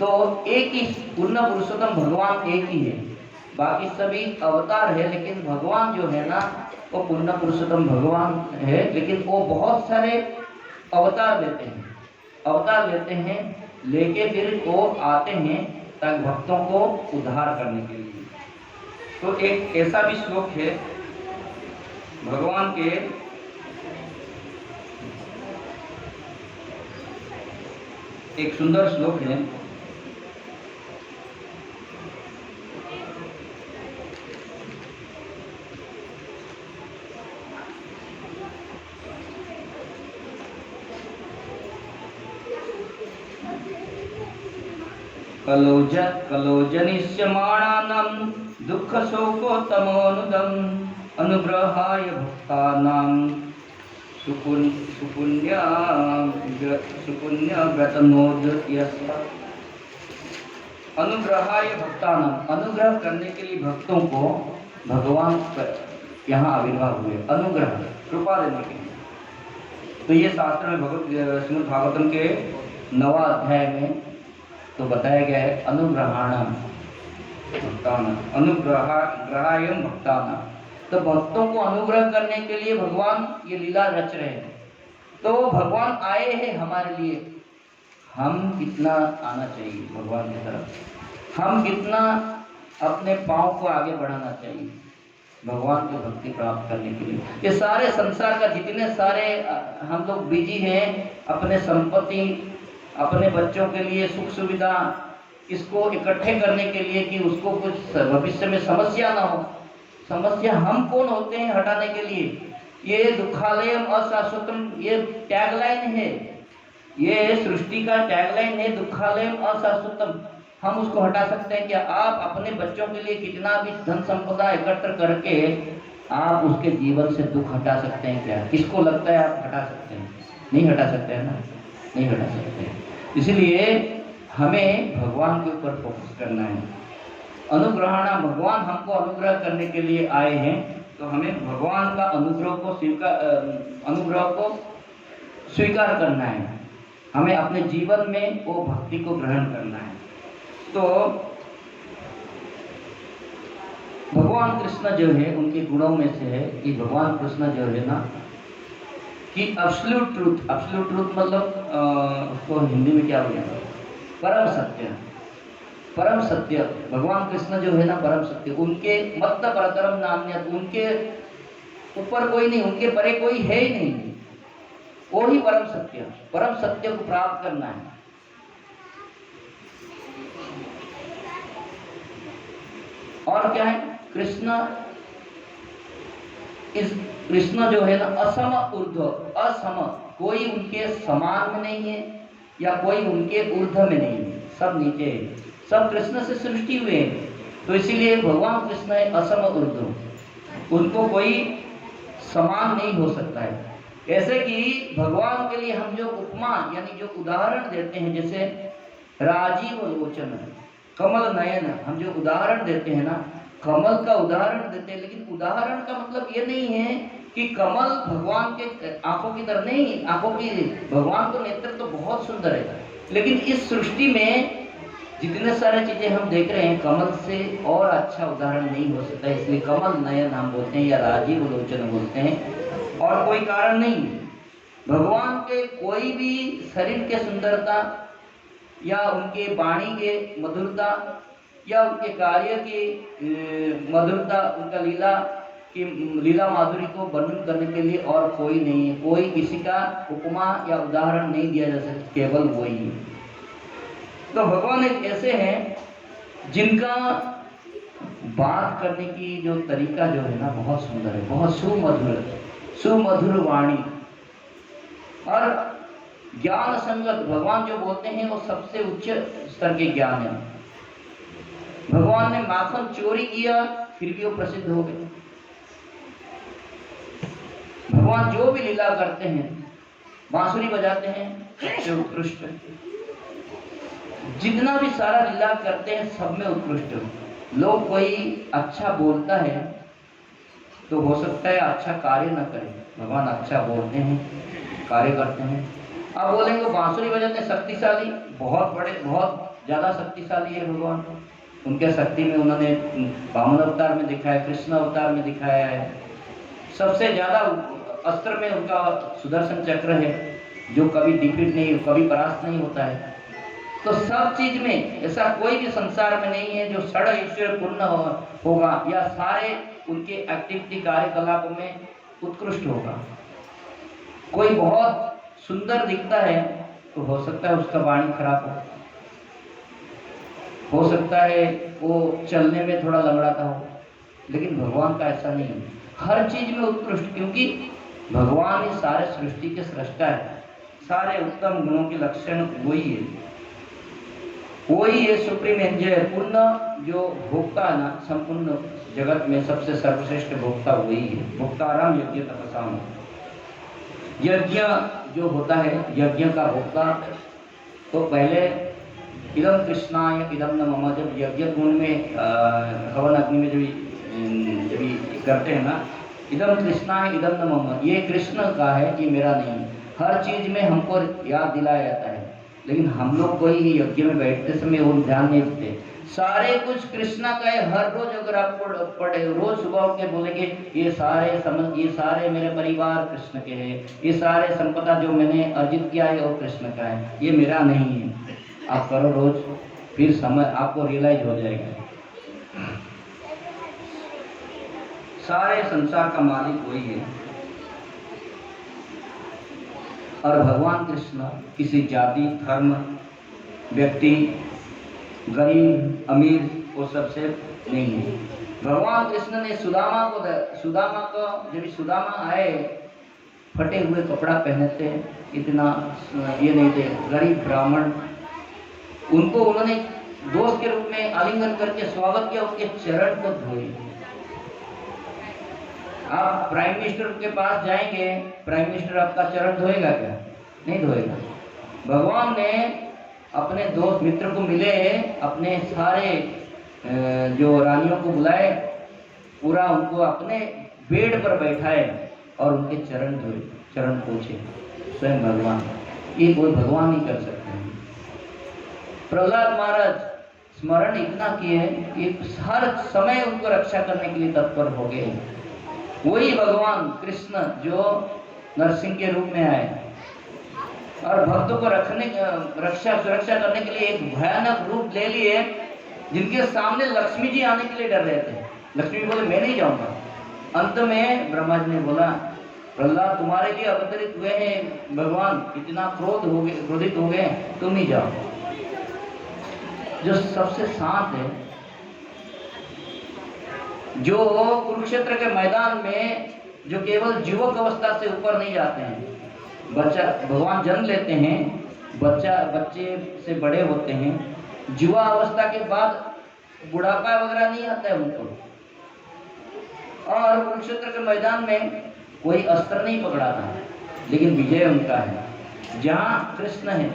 तो एक ही पूर्ण पुरुषोत्तम भगवान एक ही है, बाकी सभी अवतार है, लेकिन भगवान जो है ना वो पूर्ण पुरुषोत्तम भगवान है, लेकिन वो बहुत सारे अवतार लेते हैं, अवतार लेते हैं, लेके फिर वो आते हैं ताकि भक्तों को उद्धार करने के लिए। तो एक ऐसा भी श्लोक है भगवान के, एक सुंदर श्लोक है, कलोजनिष्यमाणानां दुःखशोकोत्तमोऽनुदम् अनुग्रहाय भक्तानां सुपुण्यव्रतनोदयस्य। अनुग्रहाय भक्तानां, अनुग्रह करने के लिए भक्तों को भगवान यहाँ आविर्भाव हुए, अनुग्रह कृपा देने के लिए। तो ये शास्त्र में श्रीमद् भागवतम के 9वां अध्याय में तो बताया गया है अनुग्रहाणाम भक्तानां, अनुग्रहायम भक्तानां। तो भक्तों को अनुग्रह करने के लिए भगवान ये लीला रच रहे हैं। तो भगवान आए हैं हमारे लिए, हम कितना आना चाहिए भगवान की तरफ, हम कितना अपने पाँव को आगे बढ़ाना चाहिए भगवान की भक्ति प्राप्त करने के लिए। ये सारे संसार का जितने सारे हम लोग बिजी हैं अपने संपत्ति, अपने बच्चों के लिए सुख सुविधा, इसको इकट्ठे करने के लिए कि उसको कुछ भविष्य में समस्या ना हो। समस्या हम कौन होते हैं हटाने के लिए? ये दुखालयम अशाश्वतम, ये टैगलाइन है, ये सृष्टि का टैगलाइन है, दुखालयम अशाश्वतम। हम उसको हटा सकते हैं क्या? आप अपने बच्चों के लिए कितना भी धन संपदा एकत्र करके आप उसके जीवन से दुख हटा सकते हैं क्या? किसको लगता है आप हटा सकते हैं? नहीं हटा सकते हैं ना, नहीं हटा सकते हैं। इसलिए हमें भगवान के ऊपर फोकस करना है। अनुग्रहणा, भगवान हमको अनुग्रह करने के लिए आए हैं, तो हमें भगवान का अनुग्रह को स्वीकार करना है। हमें अपने जीवन में वो भक्ति को ग्रहण करना है। तो भगवान कृष्ण जो है उनके गुणों में से है कि भगवान कृष्ण जो है ना कि एब्सोल्यूट ट्रूथ, एब्सोल्यूट ट्रूथ मतलब उसको हिंदी में क्या बोलेंगे? परम सत्य, परम सत्य। भगवान कृष्ण जो है ना परम सत्य, उनके मत परतरम नान्यत, उनके ऊपर कोई नहीं, उनके परे कोई है ही नहीं, वो ही परम सत्य। परम सत्य को प्राप्त करना है। और क्या है? कृष्ण जो है ना असम ऊर्ध्व, असम, कोई उनके समान में नहीं है या कोई उनके ऊर्ध्व में नहीं है, सब नीचे है, सब कृष्ण से सृष्टि हुए हैं। तो इसीलिए भगवान कृष्ण है असम ऊर्ध्व, उनको कोई समान नहीं हो सकता है। ऐसे कि भगवान के लिए हम जो उपमा यानी जो उदाहरण देते हैं, जैसे राजीव लोचन, कमल नयन, हम जो उदाहरण देते हैं ना, कमल का उदाहरण देते हैं, लेकिन उदाहरण का मतलब ये नहीं है कि कमल भगवान के आंखों की तरह नहीं, आंखों की, भगवान का नेत्र तो बहुत सुंदर है, लेकिन इस सृष्टि में जितने सारे चीजें हम देख रहे हैं कमल से और अच्छा उदाहरण नहीं हो सकता, इसलिए कमल नयन हम बोलते हैं या राजीव लोचन बोलते हैं, और कोई कारण नहीं। भगवान के कोई भी शरीर के सुंदरता या उनके वाणी के मधुरता या उनके कार्य की मधुरता, उनका लीला माधुरी को वर्णन करने के लिए और कोई नहीं है, कोई किसी का उपमा या उदाहरण नहीं दिया जा सकता, केवल वही है। तो भगवान एक ऐसे हैं जिनका बात करने की जो तरीका जो है ना बहुत सुंदर है, बहुत सुमधुर वाणी और ज्ञान संगत। भगवान जो बोलते हैं वो सबसे उच्च स्तर के ज्ञान है। भगवान ने माखन चोरी किया फिर भी वो प्रसिद्ध हो गए। भगवान जो भी लीला करते हैं, बांसुरी बजाते हैं सबसे उत्कृष्ट, जितना भी सारा लीला करते हैं सब में उत्कृष्ट। लोग कोई अच्छा बोलता है तो हो सकता है अच्छा कार्य न करे, भगवान अच्छा बोलते हैं, कार्य करते हैं। आप बोलेंगे बांसुरी बजाते हैं शक्तिशाली, बहुत बड़े, बहुत ज्यादा शक्तिशाली है भगवान, उनके शक्ति में उन्होंने वामन अवतार में दिखाया, कृष्ण अवतार में दिखाया है। सबसे ज़्यादा अस्त्र में उनका सुदर्शन चक्र है, जो कभी डिफीट नहीं, कभी परास्त नहीं होता है। तो सब चीज में ऐसा कोई भी संसार में नहीं है जो षड ऐश्वर्य पूर्ण होगा या सारे उनके एक्टिविटी कार्यकलापों में उत्कृष्ट होगा। कोई बहुत सुंदर दिखता है तो हो सकता है उसका वाणी खराब हो सकता है वो चलने में थोड़ा लंगड़ाता हो, लेकिन भगवान का ऐसा नहीं है, हर चीज में उत्कृष्ट, क्योंकि भगवान ही सारे सृष्टि के सृष्टा है, सारे उत्तम गुणों के लक्षण वही है, वही है सुप्रीम एंजॉयर, पूर्ण जो भोक्ता है ना, संपूर्ण जगत में सबसे सर्वश्रेष्ठ भोक्ता वही है। भोक्ताराम यज्ञ तपसाम, यज्ञ जो होता है यज्ञ का भोक्ता, तो पहले इदम कृष्णाय इदम न मम, जब यज्ञ कुंड में हवन अग्नि में जब करते हैं ना, इदम कृष्णाय इदम न मम, ये कृष्ण का है, ये मेरा नहीं। हर चीज में हमको याद दिलाया जाता है, लेकिन हम लोग कोई ही यज्ञ में बैठते समय वो ध्यान नहीं देते। सारे कुछ कृष्णा का है। हर रोज अगर आप पढ़े, रोज सुबह उठ के बोलेंगे ये सारे मेरे परिवार कृष्ण के हैं, ये सारे संपदा जो मैंने अर्जित किया है वो कृष्ण का है, ये मेरा नहीं है। आप करो रोज, फिर समय आपको रियलाइज हो जाएगा सारे संसार का मालिक वही है। और भगवान कृष्ण किसी जाति, धर्म, व्यक्ति, गरीब, अमीर, वो सबसे नहीं है। भगवान कृष्ण ने सुदामा को जब सुदामा आए, फटे हुए कपड़ा पहने थे, इतना ये नहीं थे, गरीब ब्राह्मण, उनको उन्होंने दोस्त के रूप में आलिंगन करके स्वागत किया, उसके चरण को धोए। आप प्राइम मिनिस्टर के पास जाएंगे, प्राइम मिनिस्टर आपका चरण धोएगा क्या? नहीं धोएगा। भगवान ने अपने दोस्त मित्र को मिले, अपने सारे जो रानियों को बुलाए, पूरा उनको अपने बेड पर बैठाए और उनके चरण धोए, चरण पोछे, स्वयं भगवान। ये कोई भगवान नहीं कर सकते हैं। प्रहलाद महाराज स्मरण इतना किए कि हर समय उनको रक्षा करने के लिए तत्पर हो गए। वही भगवान कृष्ण जो नरसिंह के रूप में आए और भक्तों को सुरक्षा करने के लिए एक भयानक रूप ले लिए, जिनके सामने लक्ष्मी जी आने के लिए डर रहे थे। लक्ष्मी बोले मैं नहीं जाऊंगा। अंत में ब्रह्मा जी ने बोला प्रहलाद तुम्हारे लिए अवतरित हुए हैं भगवान, इतना क्रोधित हो गए, तुम ही जाओ। जो सबसे शांत है, जो कुरुक्षेत्र के मैदान में जो केवल युवक अवस्था से ऊपर नहीं जाते हैं, बच्चा भगवान जन्म लेते हैं, बच्चे से बड़े होते हैं, युवा अवस्था के बाद बुढ़ापा वगैरह नहीं आता है उनको। और कुरुक्षेत्र के मैदान में कोई अस्त्र नहीं पकड़ा था, लेकिन विजय उनका है। जहाँ कृष्ण है,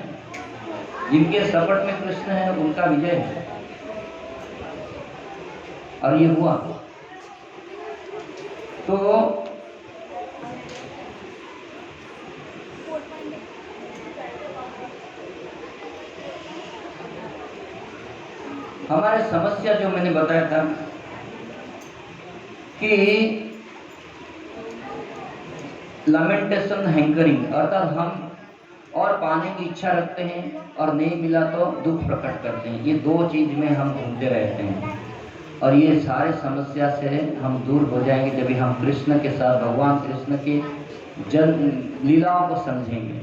जिनके सपट में कृष्ण है, उनका विजय है। और ये हुआ तो हमारे समस्या जो मैंने बताया था कि लमेंटेशन हैंकरिंग, अर्थात हम और पाने की इच्छा रखते हैं और नहीं मिला तो दुख प्रकट करते हैं। ये दो चीज में हम घूमते रहते हैं और ये सारे समस्या से हम दूर हो जाएंगे जब हम कृष्ण के साथ भगवान कृष्ण की लीलाओं को समझेंगे।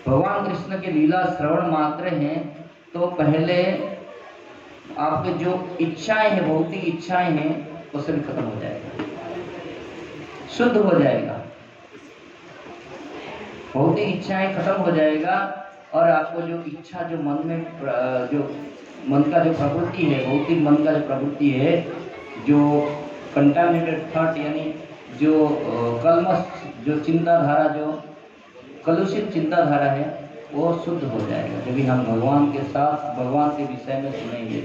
भगवान कृष्ण की लीला श्रवण मात्र हैं तो पहले आपके जो इच्छाएं हैं, भौतिक इच्छाएं हैं, वो सभी खत्म हो जाएगा, शुद्ध हो जाएगा, भौतिक इच्छाएं खत्म हो जाएगा। और आपको जो इच्छा, जो मन में जो मन का जो प्रवृत्ति है, भौतिक मन का जो प्रवृत्ति है, जो कंटामिनेटेड थॉट यानी जो कलमश, जो चिंताधारा, जो कलुषित चिंताधारा है, वो शुद्ध हो जाएगा जब भी हम भगवान के साथ भगवान के विषय में सुनेंगे।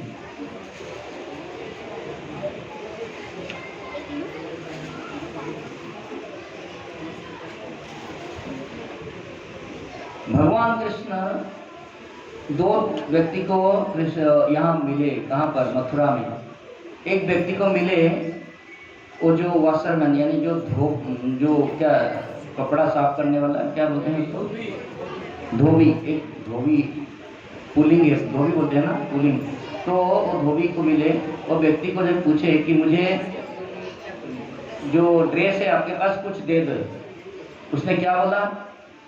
भगवान कृष्ण दो व्यक्ति को यहाँ मिले, कहाँ पर, मथुरा में। एक व्यक्ति को मिले, वो जो वॉशरमैन यानी जो क्या कपड़ा साफ करने वाला, क्या बोलते हैं उसको, धोबी, एक धोबी, पुलिंग है, धोबी बोलते हैं ना, पुलिंग। तो वो धोबी को मिले, वो व्यक्ति को जब पूछे कि मुझे जो ड्रेस है आपके पास कुछ दे दो, उसने क्या बोला,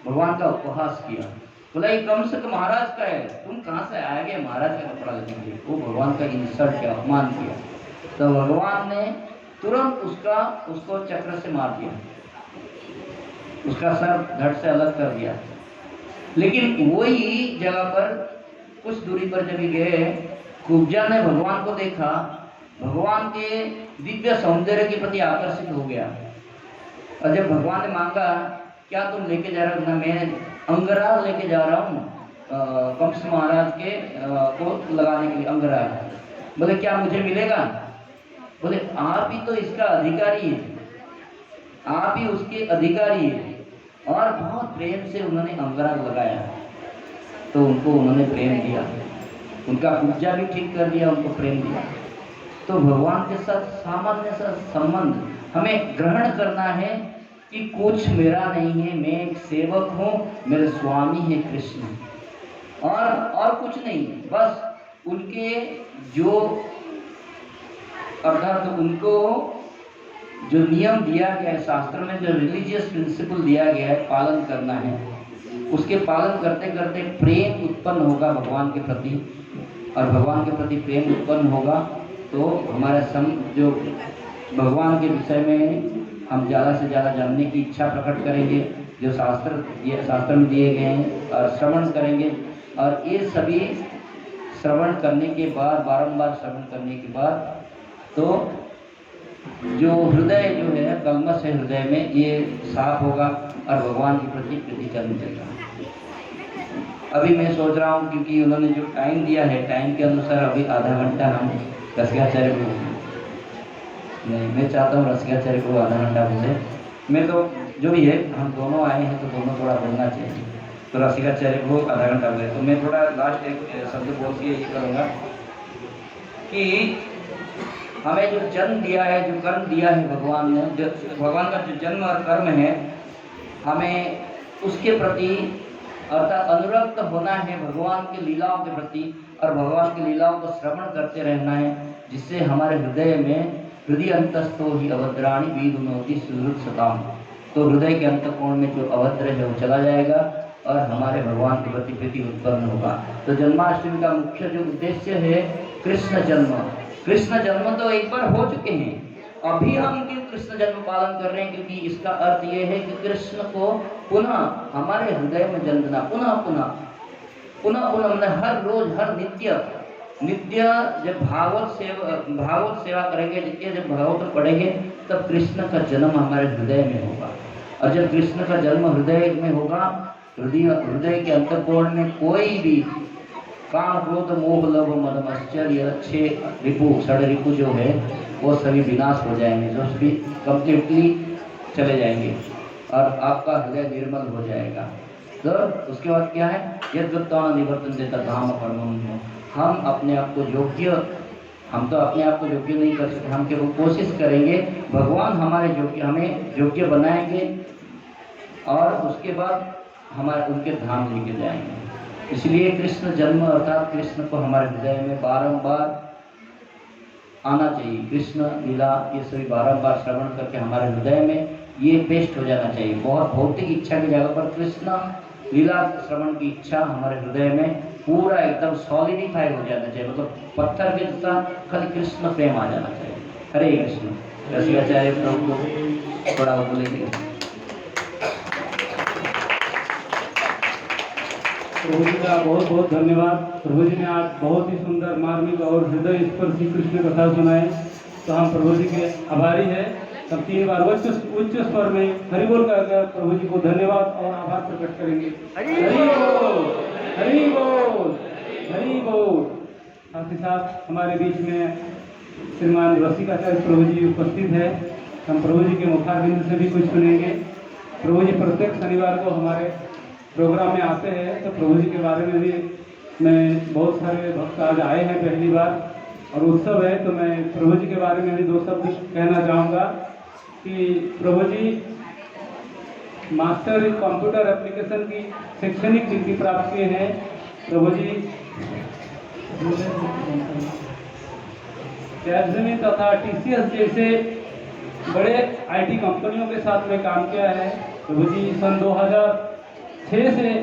भगवान का उपहास किया। बोला ये कम से कम महाराज का है, तुम कहाँ से आए महाराज का कपड़ा लेने के लिए। वो भगवान का इंसल्ट किया, अपमान किया। तो भगवान ने तुरंत उसको चक्र से मार दिया, उसका सर धड़ से अलग कर दिया। लेकिन वही जगह पर कुछ दूरी पर जब गए, कुब्जा ने भगवान को देखा, भगवान के दिव्य सौंदर्य के प्रति आकर्षित हो गया। और जब भगवान ने मांगा, क्या तुम लेके जा रहे हो ना, मैं अंगराग लेके जा रहा हूँ कंस महाराज के को लगाने के लिए अंगराग। बोले क्या मुझे मिलेगा? बोले आप ही तो इसका अधिकारी है, आप ही उसके अधिकारी है। और बहुत प्रेम से उन्होंने अंगराग लगाया, तो उन्होंने प्रेम दिया, उनका पूजा भी ठीक कर दिया, उनको प्रेम दिया। तो भगवान के साथ सामान्य सा संबंध हमें ग्रहण करना है कि कुछ मेरा नहीं है, मैं एक सेवक हूँ, मेरे स्वामी है कृष्ण, और कुछ नहीं। बस उनके जो अर्थात उनको जो नियम दिया गया है शास्त्र में, जो रिलीजियस प्रिंसिपल दिया गया है, पालन करना है। उसके पालन करते करते प्रेम उत्पन्न होगा भगवान के प्रति, और भगवान के प्रति प्रेम उत्पन्न होगा तो हमारा जो भगवान के विषय में हम ज़्यादा से ज़्यादा जानने की इच्छा प्रकट करेंगे, जो शास्त्र में दिए गए हैं, और श्रवण करेंगे। और ये सभी श्रवण करने के बाद, बारंबार श्रवण करने के बाद, तो जो हृदय जो है, कलमश है हृदय में, ये साफ होगा और भगवान के प्रति प्रीति जन्म देगा। अभी मैं सोच रहा हूँ, क्योंकि उन्होंने जो टाइम दिया है, टाइम के अनुसार अभी आधा घंटा हम रसिकाचार्य को, नहीं मैं चाहता हूँ रसिकाचार्य को आधा घंटा बोले। मैं तो जो भी है, हम दोनों आए हैं तो दोनों थोड़ा बोलना चाहिए, तो रसिकाचार्य को आधा घंटा बोले। तो मैं थोड़ा लास्ट एक शब्द बोल के ये करूँगा कि हमें जो जन्म दिया है, जो कर्म दिया है भगवान ने, जो भगवान का जो जन्म और कर्म है, हमें उसके प्रति अर्थात अनुरक्त होना है भगवान की लीलाओं के प्रति, और भगवान की लीलाओं को श्रवण करते रहना है, जिससे हमारे हृदय में हृदय अंतस्थो ही अभद्राणी विदुनोति सुहृद सताम, तो हृदय के अंतकोण में जो अभद्र है वो चला जाएगा और हमारे भगवान के प्रति प्रीति उत्पन्न होगा। तो जन्माष्टमी का मुख्य जो उद्देश्य है कृष्ण जन्म। कृष्ण जन्म तो एक बार हो चुके हैं, अभी हम क्यों कृष्ण जन्म पालन कर रहे हैं? क्योंकि इसका अर्थ ये है कि कृष्ण को पुनः हमारे हृदय में जन्म देना, पुनः मतलब हर रोज, हर नित्य जब भागवत सेवा करेंगे, जब भागवत पढ़ेंगे, तब कृष्ण का जन्म हमारे हृदय में होगा। और जब कृष्ण का जन्म हृदय में होगा, हृदय के अंतःकोण में कोई भी काम, क्रोध, मोह, लोभ, मद, मत्सर्य, 6 रिपु, 6 रिपु जो है, वो सभी विनाश हो जाएंगे, जो सभी कंप्लीटली चले जाएंगे और आपका हृदय निर्मल हो जाएगा। तो उसके बाद क्या है, यद्वत्तान निवर्तन देता धाम परमम। हम अपने आप को योग्य, हम तो अपने आप को योग्य नहीं कर सकते, हम केवल कोशिश करेंगे, भगवान हमें योग्य बनाएंगे और उसके बाद हमारे उनके धाम लेके जाएंगे। इसलिए कृष्ण जन्म अर्थात कृष्ण को हमारे हृदय में बारंबार आना चाहिए। कृष्ण लीला ये सभी बारंबार श्रवण करके हमारे हृदय में ये पेस्ट हो जाना चाहिए। बहुत भौतिक इच्छा की जगह पर कृष्ण लीला श्रवण की इच्छा हमारे हृदय में पूरा एकदम सॉलिडिफाई हो जाना चाहिए, मतलब पत्थर के जैसा खाली कृष्ण प्रेम आ जाना चाहिए। हरे कृष्ण। रसिकाचार्य प्रभु को थोड़ा बोलेंगे। प्रभु जी का बहुत बहुत धन्यवाद। प्रभु जी ने आज बहुत ही सुंदर, मार्मिक और हृदय स्पर्शी कृष्ण कथा सुनाए, तो हम प्रभु जी के आभारी हैं। तब 3 बार उच्च स्वर में हरि बोल कर प्रभु जी को धन्यवाद और आभार प्रकट करेंगे। हरि बोल, हरि बोल, हरि बोल। साथ ही साथ हमारे बीच में श्रीमान रसिकाचार्य प्रभु जी उपस्थित है। हम प्रभु जी के मुखारबिंद से भी कुछ सुनेंगे। प्रभु जी प्रत्येक शनिवार को हमारे प्रोग्राम में आते हैं, तो प्रभु जी के बारे में भी मैं बहुत सारे भक्त आज आए हैं पहली बार और उत्सव है, तो मैं प्रभु जी के बारे में भी 2 शब्द कहना चाहूँगा कि प्रभु जी मास्टर इन कंप्यूटर एप्लीकेशन की शैक्षणिक डिग्री प्राप्त किए हैं। प्रभु जी कैप्जेमिनी तथा TCS जैसे बड़े IT कंपनियों के साथ में काम किया है। प्रभु जी सन 2006 से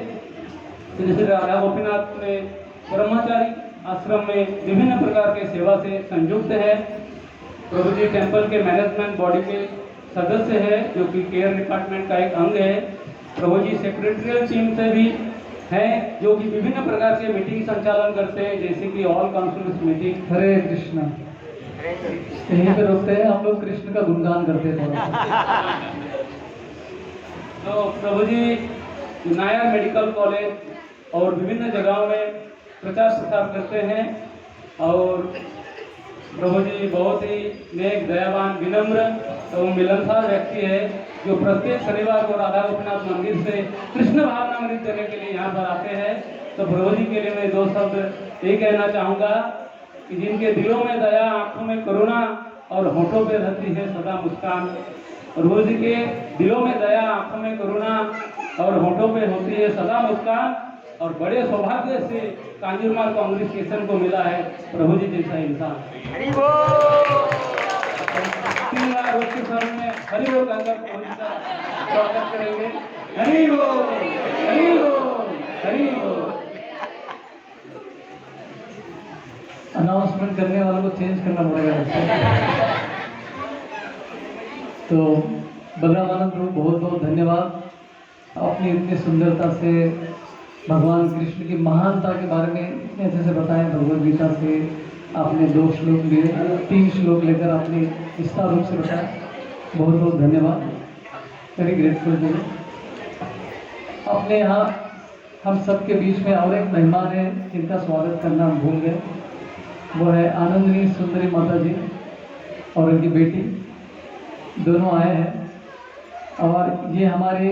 श्री राधा गोपीनाथ में ब्रह्मचारी आश्रम में विभिन्न प्रकार के सेवा से संयुक्त है। प्रभु जी टेम्पल के मैनेजमेंट बॉडी के सदस्य है, जो कि केयर डिपार्टमेंट का एक अंग है। प्रभु जी सेक्रेटरियल टीम से भी हैं, जो कि विभिन्न प्रकार के मीटिंग संचालन करते हैं, जैसे कि ऑल काउंसिल्स मीटिंग। हरे कृष्णा। यहीं पे रुकते हैं, हम लोग कृष्ण का गुणगान करते हैं थोड़ा सा। तो प्रभु जी नायर मेडिकल कॉलेज और विभिन्न जगहों में प्रचार प्रसार करते हैं और प्रभु जी बहुत ही नेक, दयावान, विनम्र एवं मिलनसार व्यक्ति है, जो प्रत्येक शनिवार को राधा गोपीनाथ मंदिर से कृष्ण भावनामृत देने के लिए यहाँ पर आते हैं। तो प्रभु जी के लिए मैं 2 शब्द ये कहना चाहूँगा कि जिनके दिलों में दया, आंखों में करुणा और होठों पे रहती है सदा मुस्कान। प्रभु जी के दिलों में दया, आंखों में करुणा और होठों पे होती है सदा मुस्कान, और बड़े सौभाग्य से कांजूरमार्ग कांग्रेस को मिला है प्रभु जी जैसा इंसान। 3 बार उसके सामने में हरि बोल कहकर प्रभु जी का स्वागत करेंगे। हरि बोल, हरि बोल, हरि बोल। अनाउंसमेंट करने वालों को चेंज करना पड़ेगा। तो बलरामानंद प्रभु बहुत बहुत धन्यवाद। अपनी इतनी सुंदरता से भगवान कृष्ण की महानता के बारे में इतने अच्छे से बताया। भगवद गीता से आपने 2 श्लोक लिए, 3 श्लोक लेकर आपने विस्तार रूप से बताया। बहुत बहुत धन्यवाद, वेरी ग्रेटफुल जी। अपने यहाँ हम सबके बीच में और एक मेहमान है जिनका स्वागत करना हम भूल गए, वो है आनंदनी सुंदरी माता जी और उनकी बेटी, दोनों आए हैं। और ये हमारे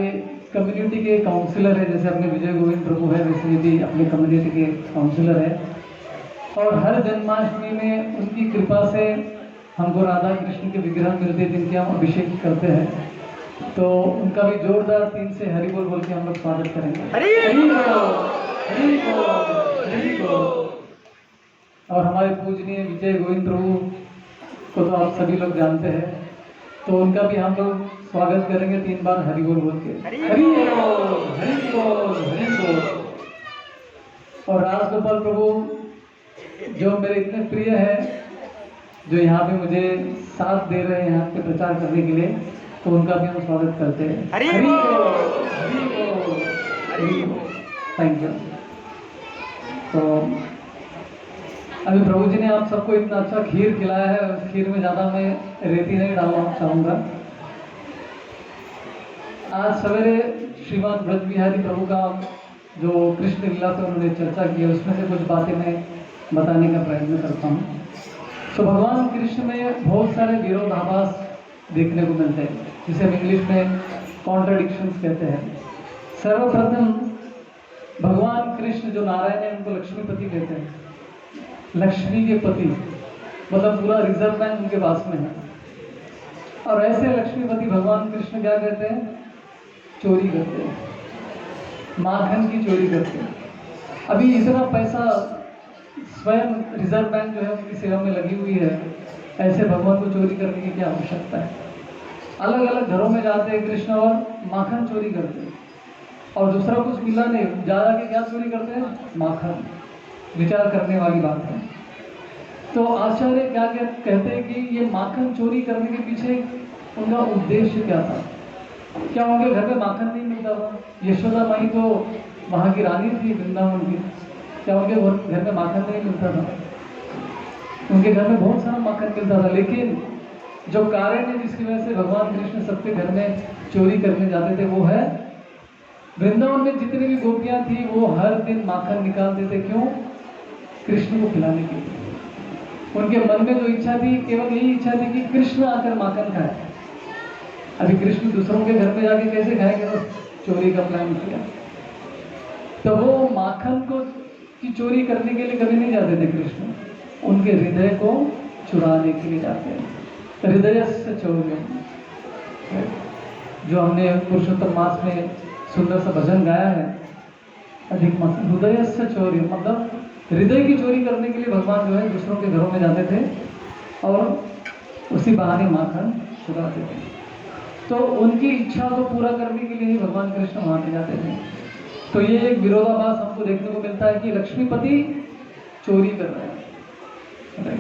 कम्युनिटी के काउंसिलर है, जैसे अपने विजय गोविंद प्रभु है वैसे ये भी अपने कम्युनिटी के काउंसिलर है। और हर जन्माष्टमी में उनकी कृपा से हमको राधा कृष्ण के विग्रह मिलते हैं जिनके हम अभिषेक करते हैं। तो उनका भी जोरदार 3 से हरि बोल बोल के हम लोग स्वागत करेंगे। हरि बोल, हरि बोल, हरि बोल। और हमारे पूजनीय विजय गोविंद प्रभु को तो आप सभी लोग जानते हैं, तो उनका भी हम लोग स्वागत करेंगे 3 बार हरि बोल बोल के। हरि बोल, हरि बोल, हरि बोल। और राजगोपाल प्रभु जो मेरे इतने प्रिय हैं, जो यहाँ पे मुझे साथ दे रहे हैं यहाँ पे प्रचार करने के लिए, तो उनका भी हम स्वागत करते हैं। हरि बोल, हरि बोल, हरि बोल। Thank you. तो अभी प्रभु जी ने आप सबको इतना अच्छा खीर खिलाया है, उस खीर में ज़्यादा मैं रेती नहीं डालना चाहूँगा। आज सवेरे श्रीमान ब्रज बिहारी प्रभु का जो कृष्ण लीला पर उन्होंने चर्चा की है, उसमें से कुछ बातें मैं बताने का प्रयत्न करता हूँ। तो भगवान कृष्ण में बहुत सारे विरोधाभास देखने को मिलते हैं, जिसे हम इंग्लिश में कॉन्ट्रडिक्शंस कहते हैं। सर्वप्रथम भगवान कृष्ण जो नारायण है उनको लक्ष्मीपति कहते हैं। लक्ष्मी के पति मतलब पूरा रिजर्व बैंक उनके पास में है। और ऐसे लक्ष्मीपति भगवान कृष्ण क्या कहते हैं? चोरी करते हैं, माखन की चोरी करते हैं। अभी इतना पैसा स्वयं रिजर्व बैंक जो है उनकी सेवा में लगी हुई है, ऐसे भगवान को चोरी करने की क्या आवश्यकता है? अलग अलग घरों में जाते हैं कृष्ण और माखन चोरी करते हैं, और दूसरा कुछ मिला नहीं, ज़्यादा के क्या चोरी करते हैं? माखन। विचार करने वाली बात है। तो आचार्य क्या कहते हैं कि ये माखन चोरी करने के पीछे उनका उद्देश्य क्या था? क्या उनके घर में माखन नहीं मिलता था? यशोदा माई तो वहाँ की रानी थी वृंदावन की, क्या उनके घर में माखन नहीं मिलता था? उनके घर में बहुत सारा माखन मिलता था, लेकिन जो कारण है जिसकी वजह से भगवान कृष्ण सबके घर में चोरी करने जाते थे वो है वृंदावन में जितनी भी गोपियाँ थी वो हर दिन माखन निकालते थे। क्यों? कृष्ण को खिलाने के लिए। उनके मन में जो इच्छा थी केवल यही इच्छा थी कि कृष्ण आकर माखन खाए। अभी कृष्ण दूसरों के घर पे जाके कैसे खाएंगे? तो चोरी का प्लान किया। तो वो माखन को की चोरी करने के लिए कभी नहीं जाते थे कृष्ण, उनके हृदय को चुराने के लिए जाते हैं। हृदय से चौर्य, जो हमने पुरुषोत्तम मास में सुंदर सा भजन गाया है, अधिक मास, हृदय से चौर्य मतलब हृदय की चोरी करने के लिए भगवान जो है दूसरों के घरों में जाते थे और उसी बहाने माखन चुराते थे। तो उनकी इच्छा को पूरा करने के लिए ही भगवान कृष्ण वहां पे जाते थे। तो ये एक विरोधाभास हमको देखने को मिलता है कि लक्ष्मीपति चोरी कर रहे हैं।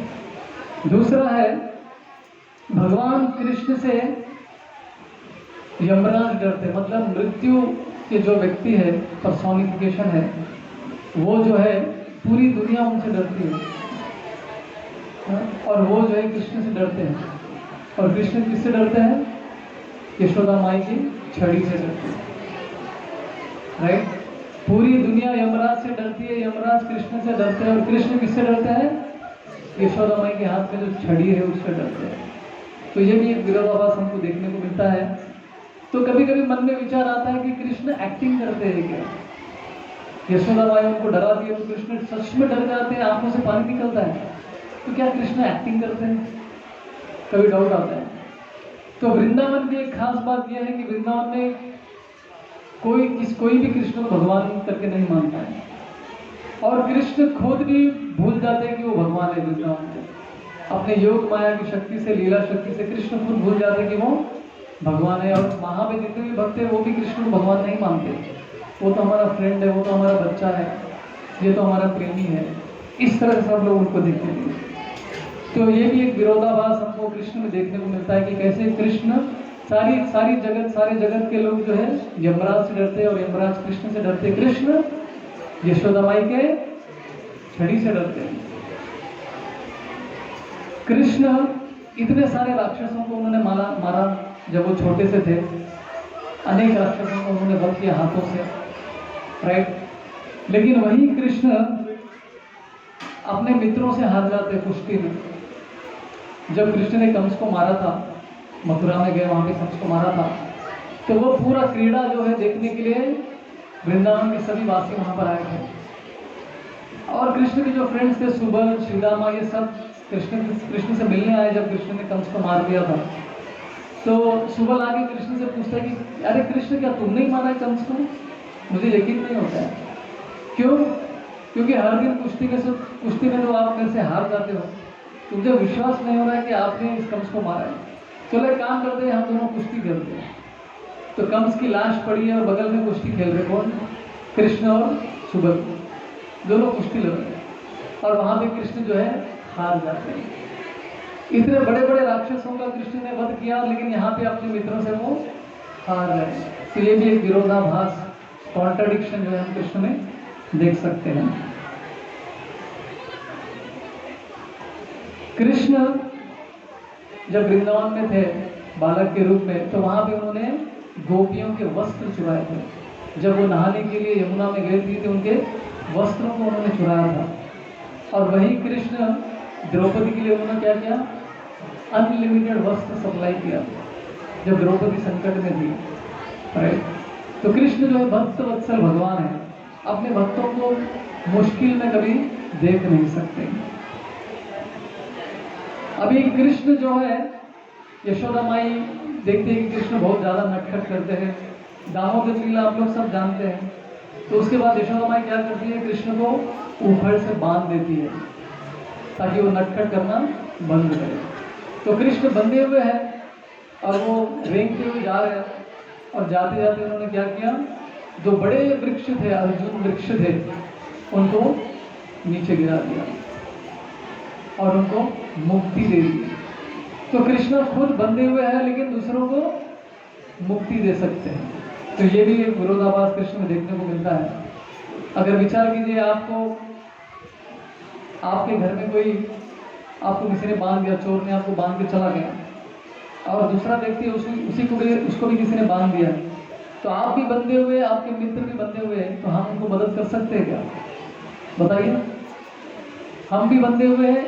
दूसरा है, भगवान कृष्ण से यमराज डरते, मतलब मृत्यु के जो व्यक्ति है, पर्सोनिफिकेशन है, वो जो है पूरी दुनिया उनसे डरती है और वो जो है कृष्ण से डरते हैं। और कृष्ण किससे डरते हैं? यशोदा माई की छड़ी से डरते हैं, राइट। पूरी दुनिया यमराज से डरती है, यमराज कृष्ण से डरते हैं और कृष्ण किससे डरते हैं? यशोदा माई के हाथ में जो छड़ी है उससे डरते हैं। तो ये भी एक विरोधाभास हमको देखने को मिलता है। तो कभी कभी मन में विचार आता है कि कृष्ण एक्टिंग करते हैं क्या? यशोदा माई उनको डराती है तो कृष्ण सच में डर जाते हैं, आंखों से पानी निकलता है, तो क्या कृष्ण एक्टिंग करते हैं? कभी डाउट आता है। तो वृंदावन की एक खास बात यह है कि वृंदावन में कोई भी कृष्ण को भगवान करके नहीं मानता है और कृष्ण खुद भी भूल जाते हैं कि वो भगवान है। वृंदावन में अपने योग माया की शक्ति से, लीला शक्ति से कृष्ण खुद भूल जाते हैं कि वो भगवान है। और वहां पे जितने भी भक्त है वो भी कृष्ण को भगवान नहीं मानते। वो तो हमारा फ्रेंड है, वो तो हमारा बच्चा है, ये तो हमारा प्रेमी है, इस तरह से सब लोग उनको देखते हैं। तो ये भी एक विरोधाभास हमको कृष्ण में देखने को मिलता है कि कैसे कृष्ण सारे जगत के लोग जो है यमराज से डरते हैं और यमराज कृष्ण से डरते हैं, कृष्ण यशोदा माई के छड़ी से डरते हैं। कृष्ण इतने सारे राक्षसों को उन्होंने मारा जब वो छोटे से थे, अनेक राक्षसों को उन्होंने वध किया हाथों से, राइट। लेकिन वही कृष्ण अपने मित्रों से हार जाते कुश्ती में। जब कृष्ण ने कंस को मारा था, मथुरा में गए, वहां पे कंस को मारा था, तो वो पूरा क्रीड़ा जो है देखने के लिए वृंदावन के सभी वासी वहां पर आए थे। और कृष्ण के जो फ्रेंड्स थे, सुबल, श्रीदामा, ये सब कृष्ण से मिलने आए जब कृष्ण ने कंस को मार दिया था। तो सुबल आके कृष्ण से पूछता है कि अरे कृष्ण, क्या तुमने ही मारा है कंस को? मुझे यकीन नहीं होता है। क्यों? क्योंकि हर दिन कुश्ती में तो आप मेरे से हार जाते हो, मुझे विश्वास नहीं हो रहा है कि आपने इस कंस को मारा है। चलो एक काम करते हैं, हम दोनों कुश्ती खेलते हैं। तो कंस की लाश पड़ी है और बगल में कुश्ती खेल रहे कौन? कृष्ण और सुबल, दोनों कुश्ती लड़ रहे हैं और वहां पे कृष्ण जो है हार जाते हैं। इतने बड़े बड़े राक्षसों का कृष्ण ने वध किया, लेकिन यहाँ पे अपने मित्रों से वो हार गए। तो ये भी एक विरोधाभास, कॉन्ट्रडिक्शन जो है हम कृष्ण में देख सकते हैं। कृष्ण जब वृंदावन में थे बालक के रूप में, तो वहां पे उन्होंने गोपियों के वस्त्र चुराए थे। जब वो नहाने के लिए यमुना में गए थे, उनके वस्त्रों को उन्होंने चुराया था। और वही कृष्ण द्रौपदी के लिए उन्होंने क्या किया? अनलिमिटेड वस्त्र सप्लाई किया जब द्रौपदी संकट में थी, राइट। तो कृष्ण जो है भक्त वत्सल भगवान है, अपने भक्तों को मुश्किल में कभी देख नहीं सकते। अभी कृष्ण जो है, यशोदा माई देखते हैं कि कृष्ण बहुत ज्यादा नटखट करते हैं। दामोदर लीला आप लोग सब जानते हैं। तो उसके बाद यशोदा माई क्या करती है? कृष्ण को ऊपर से बांध देती है ताकि वो नटखट करना बंद करे। तो कृष्ण बंधे हुए हैं और वो रेंगते हुए जा रहे हैं, और जाते जाते उन्होंने क्या किया? जो बड़े वृक्ष थे, अर्जुन वृक्ष थे, उनको नीचे गिरा दिया और उनको मुक्ति दे दी। तो कृष्ण खुद बंधे हुए हैं लेकिन दूसरों को मुक्ति दे सकते हैं। तो ये भी एक विरोधाभास कृष्ण में देखने को मिलता है। अगर विचार कीजिए, आपके घर में आपको किसी ने बांध दिया, चोर ने आपको बांध के चला गया और दूसरा व्यक्ति उसको भी किसी ने बांध दिया, तो आप भी बंधे हुए, आपके मित्र भी बंधे हुए हैं, तो हम उनको मदद कर सकते हैं क्या? बताइए। हम भी बंधे हुए हैं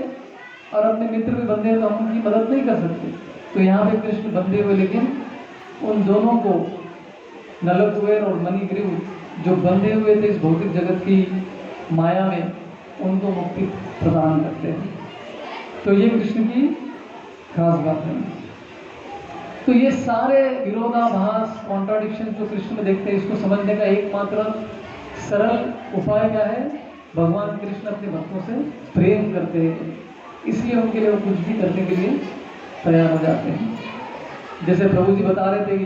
और अपने मित्र भी बंधे हैं, तो हम उनकी मदद नहीं कर सकते। तो यहाँ पे कृष्ण बंधे हुए, लेकिन उन दोनों को, नलकुबेर और मणिग्रीव जो बंधे हुए थे इस भौतिक जगत की माया में उनको मुक्ति प्रदान करते हैं। तो ये कृष्ण की खास बात है। तो ये सारे विरोधाभास, कॉन्ट्राडिक्शन जो कृष्ण में देखते हैं, इसको समझने का एकमात्र सरल उपाय क्या है? भगवान कृष्ण अपने भक्तों से प्रेम करते हैं, इसलिए उनके लिए वो कुछ भी करने के लिए तैयार हो जाते हैं। जैसे प्रभु जी बता रहे थे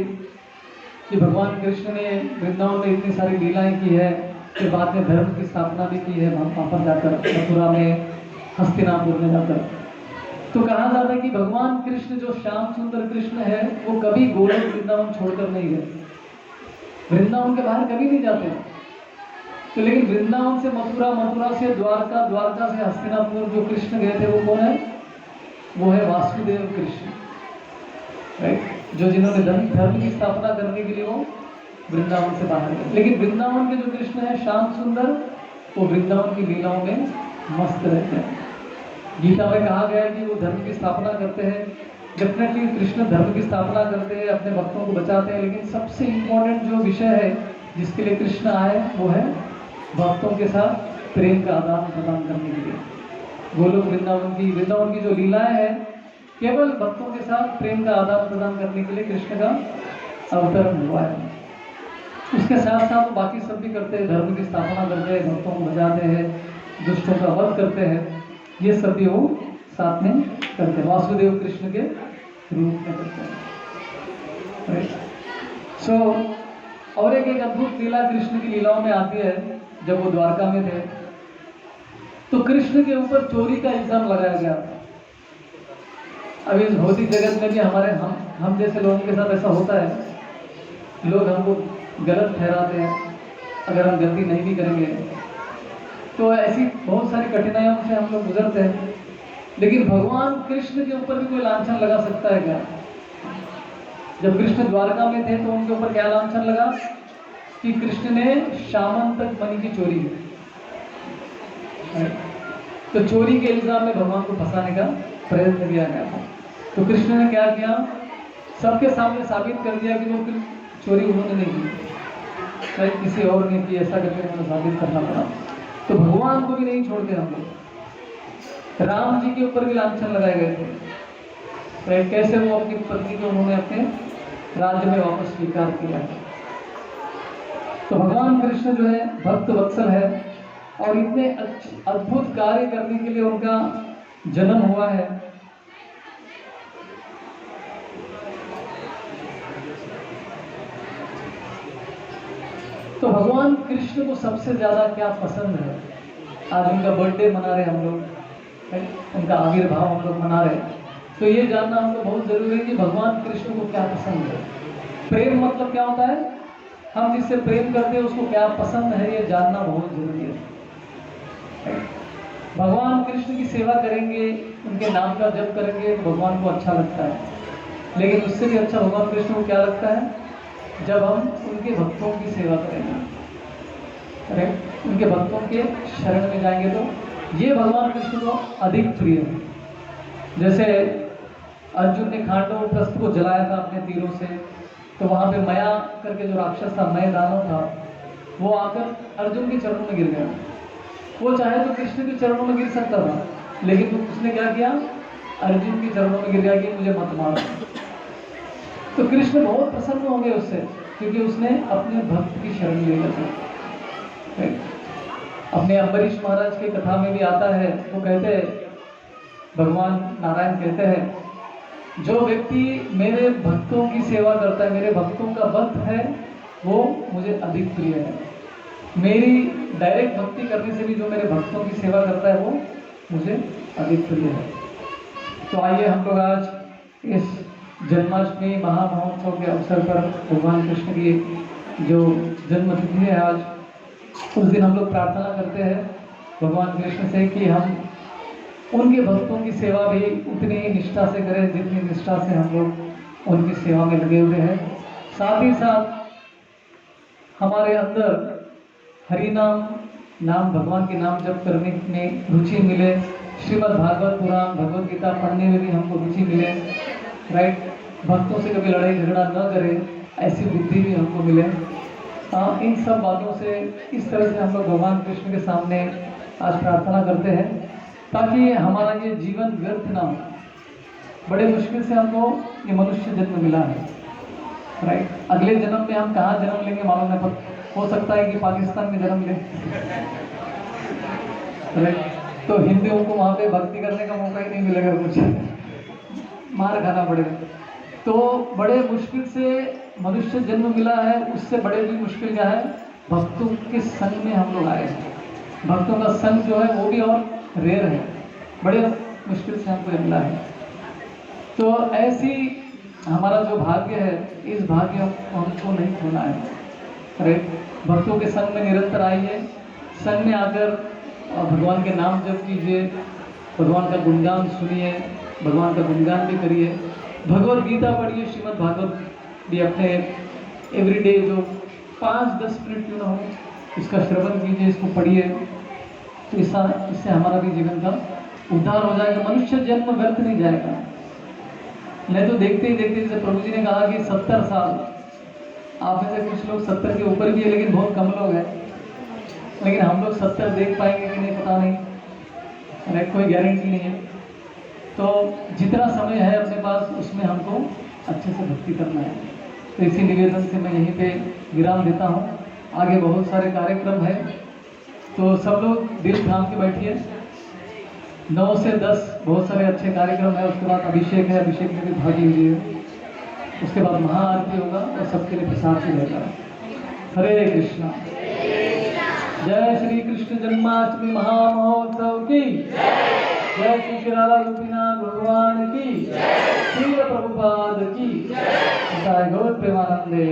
कि भगवान कृष्ण ने वृंदावन में इतनी सारी लीलाएं की है कि बाद में धर्म की स्थापना भी की है वहाँ पर जाकर, मथुरा में, हस्तिनापुर में जाकर। तो कहा जाता है कि भगवान कृष्ण जो श्याम सुंदर कृष्ण है वो कभी गोलोक वृंदावन छोड़कर नहीं गए, वृंदावन के बाहर कभी नहीं जाते। तो लेकिन वृंदावन से मथुरा, मथुरा से द्वारका, द्वारका से हस्तिनापुर जो कृष्ण गए थे वो कौन है? वो है वासुदेव कृष्ण, राइट? जो जिन्होंने धर्म की स्थापना करने के लिए वो वृंदावन से बाहर गए। लेकिन वृंदावन के जो कृष्ण है श्याम सुंदर, वो वृंदावन की लीलाओं में मस्त रहते हैं। गीता में कहा गया है कि वो धर्म की स्थापना करते हैं। डेफिनेटली कृष्ण धर्म की स्थापना करते हैं, अपने भक्तों को बचाते हैं, लेकिन सबसे इम्पोर्टेंट जो विषय है जिसके लिए कृष्ण आए वो है भक्तों के साथ प्रेम का आदान प्रदान करने के लिए। गोलोक वृंदावन की जो लीलाएं हैं केवल भक्तों के साथ प्रेम का आदान प्रदान करने के लिए कृष्ण का अवतरण हुआ है। उसके साथ साथ बाकी सब भी करते हैं, धर्म की स्थापना करते हैं, भक्तों को बचाते हैं, दुष्टों का वध करते हैं, ये सब भी वो साथ में करते हैं, वासुदेव कृष्ण के रूप में करते हैं। सो और एक अद्भुत लीला कृष्ण की लीलाओं में आती है। जब वो द्वारका में थे तो कृष्ण के ऊपर चोरी का इल्जाम लगाया गया। अब इस भौतिक जगत में भी हमारे हम जैसे लोगों के साथ ऐसा होता है, लोग हमको गलत ठहराते हैं अगर हम गलती नहीं भी करेंगे। तो ऐसी बहुत सारी कठिनाइयों से हम लोग गुजरते हैं। लेकिन भगवान कृष्ण के ऊपर भी कोई लांछन लगा सकता है क्या? जब कृष्ण द्वारका में थे तो उनके ऊपर क्या लांछन लगा कि कृष्ण ने श्यामंतक मणि की चोरी की। तो चोरी के इल्जाम में भगवान को फंसाने का प्रयत्न किया गया था। तो कृष्ण ने क्या किया? सबके सामने साबित कर दिया कि वो चोरी उन्होंने नहीं की, किसी और ने की, ऐसा करके उन्होंने साबित करना पड़ा। तो भगवान को भी नहीं छोड़ते हम लोग। राम जी के ऊपर भी लांछन लगाए गए थे, कैसे वो अपनी पत्नी को उन्होंने अपने राज्य में वापस स्वीकार किया। तो भगवान कृष्ण जो है भक्त वत्सल है और इतने अद्भुत कार्य करने के लिए उनका जन्म हुआ है। तो भगवान कृष्ण को सबसे ज्यादा क्या पसंद है? आज उनका बर्थडे मना रहे हम लोग, उनका आविर्भाव हम लोग मना रहे। तो ये जानना हमको बहुत जरूरी है कि भगवान कृष्ण को क्या पसंद है। प्रेम मतलब क्या होता है? हम जिससे प्रेम करते हैं उसको क्या पसंद है, ये जानना बहुत जरूरी है। भगवान कृष्ण की सेवा करेंगे, उनके नाम का जप करेंगे तो भगवान को अच्छा लगता है। लेकिन उससे भी अच्छा भगवान कृष्ण को क्या लगता है? जब हम उनके भक्तों की सेवा करेंगे, उनके भक्तों के शरण में जाएंगे, तो ये भगवान कृष्ण को अधिक प्रिय है। जैसे अर्जुन ने खांडव प्रस्थ को जलाया था अपने तीरों से, तो वहां पे मया करके जो राक्षस था, मय दानव था, वो आकर अर्जुन के चरणों में गिर गया। वो चाहे तो कृष्ण के चरणों में गिर सकता था, लेकिन उसने क्या किया? अर्जुन के चरणों में गिर गया कि मुझे मत मारो। तो कृष्ण बहुत प्रसन्न होंगे उससे, क्योंकि उसने अपने भक्त की शरण ले ली। अपने अम्बरीश महाराज की कथा में भी आता है, वो कहते हैं, भगवान नारायण कहते हैं, जो व्यक्ति मेरे भक्तों की सेवा करता है, मेरे भक्तों का भक्त है, वो मुझे अधिक प्रिय है। मेरी डायरेक्ट भक्ति करने से भी जो मेरे भक्तों की सेवा करता है वो मुझे अधिक प्रिय है। तो आइए हम लोग आज इस जन्माष्टमी महामहोत्सव के अवसर पर भगवान कृष्ण की जो जन्म तिथि है आज, उस दिन हम लोग प्रार्थना करते हैं भगवान कृष्ण से कि हम उनके भक्तों की सेवा भी उतनी ही निष्ठा से करें जितनी निष्ठा से हम लोग उनकी सेवा में लगे हुए हैं। साथ ही साथ हमारे अंदर हरि नाम भगवान के नाम जप करने में रुचि मिले, श्रीमद् भागवत पुराण, भगवत गीता पढ़ने में भी हमको रुचि मिले, राइट? भक्तों से कभी लड़ाई झगड़ा न करें, ऐसी बुद्धि भी हमको मिले। इन सब बातों से इस तरह से हम लोग भगवान कृष्ण के सामने आज प्रार्थना करते हैं ताकि हमारा ये जीवन व्यर्थ ना हो। बड़े मुश्किल से हमको ये मनुष्य जन्म मिला है, राइट। अगले जन्म में हम कहाँ जन्म लेंगे मालूम नहीं, पर हो सकता है कि पाकिस्तान में जन्म लें, राइट। तो हिंदुओं को वहाँ पे भक्ति करने का मौका ही नहीं मिलेगा, कुछ मार खाना पड़ेगा। तो बड़े मुश्किल से मनुष्य जन्म मिला है, उससे बड़े भी मुश्किल क्या है, भक्तों के संग में हम लोग आए हैं। भक्तों का संग जो है वो भी और रेयर है, बड़े मुश्किल से हमको मिला है। तो ऐसी हमारा जो भाग्य है, इस भाग्य को हमको नहीं खोना है, राइट। भक्तों के संग में निरंतर आइए, संग में आकर भगवान के नाम जप कीजिए, भगवान का गुणगान सुनिए, भगवान का गुणगान भी करिए, भगवत गीता पढ़िए, श्रीमद् भागवत भी अपने एवरीडे जो 5-10 मिनट क्यों ना हो इसका श्रवण कीजिए, इसको पढ़िए। तो इससे हमारा भी जीवन का उद्धार हो जाएगा, मनुष्य जन्म व्यर्थ नहीं जाएगा। नहीं तो देखते ही देखते, जैसे प्रभु जी ने कहा कि 70 साल, आप में से कुछ लोग 70 के ऊपर भी है लेकिन बहुत कम लोग हैं, लेकिन हम लोग 70 देख पाएंगे कि नहीं पता नहीं, अरे कोई गारंटी नहीं है। तो जितना समय है अपने पास उसमें हमको अच्छे से भक्ति करना है। तो इसी निवेदन से मैं यहीं पे विराम देता हूँ। आगे बहुत सारे कार्यक्रम है, तो सब लोग दिल थाम के बैठिए। 9 से 10 बहुत सारे अच्छे कार्यक्रम है, उसके बाद अभिषेक है, अभिषेक में भी भाग लीजिए। उसके बाद महाआरती होगा और सबके लिए प्रसाद भी रहेगा। हरे कृष्णा। जय श्री कृष्ण जन्माष्टमी महामहोत्सव की जय, श्री श्री राधा गोपीनाथ भगवान की, श्री प्रभुपाद की जय, गौर प्रेमानंदे।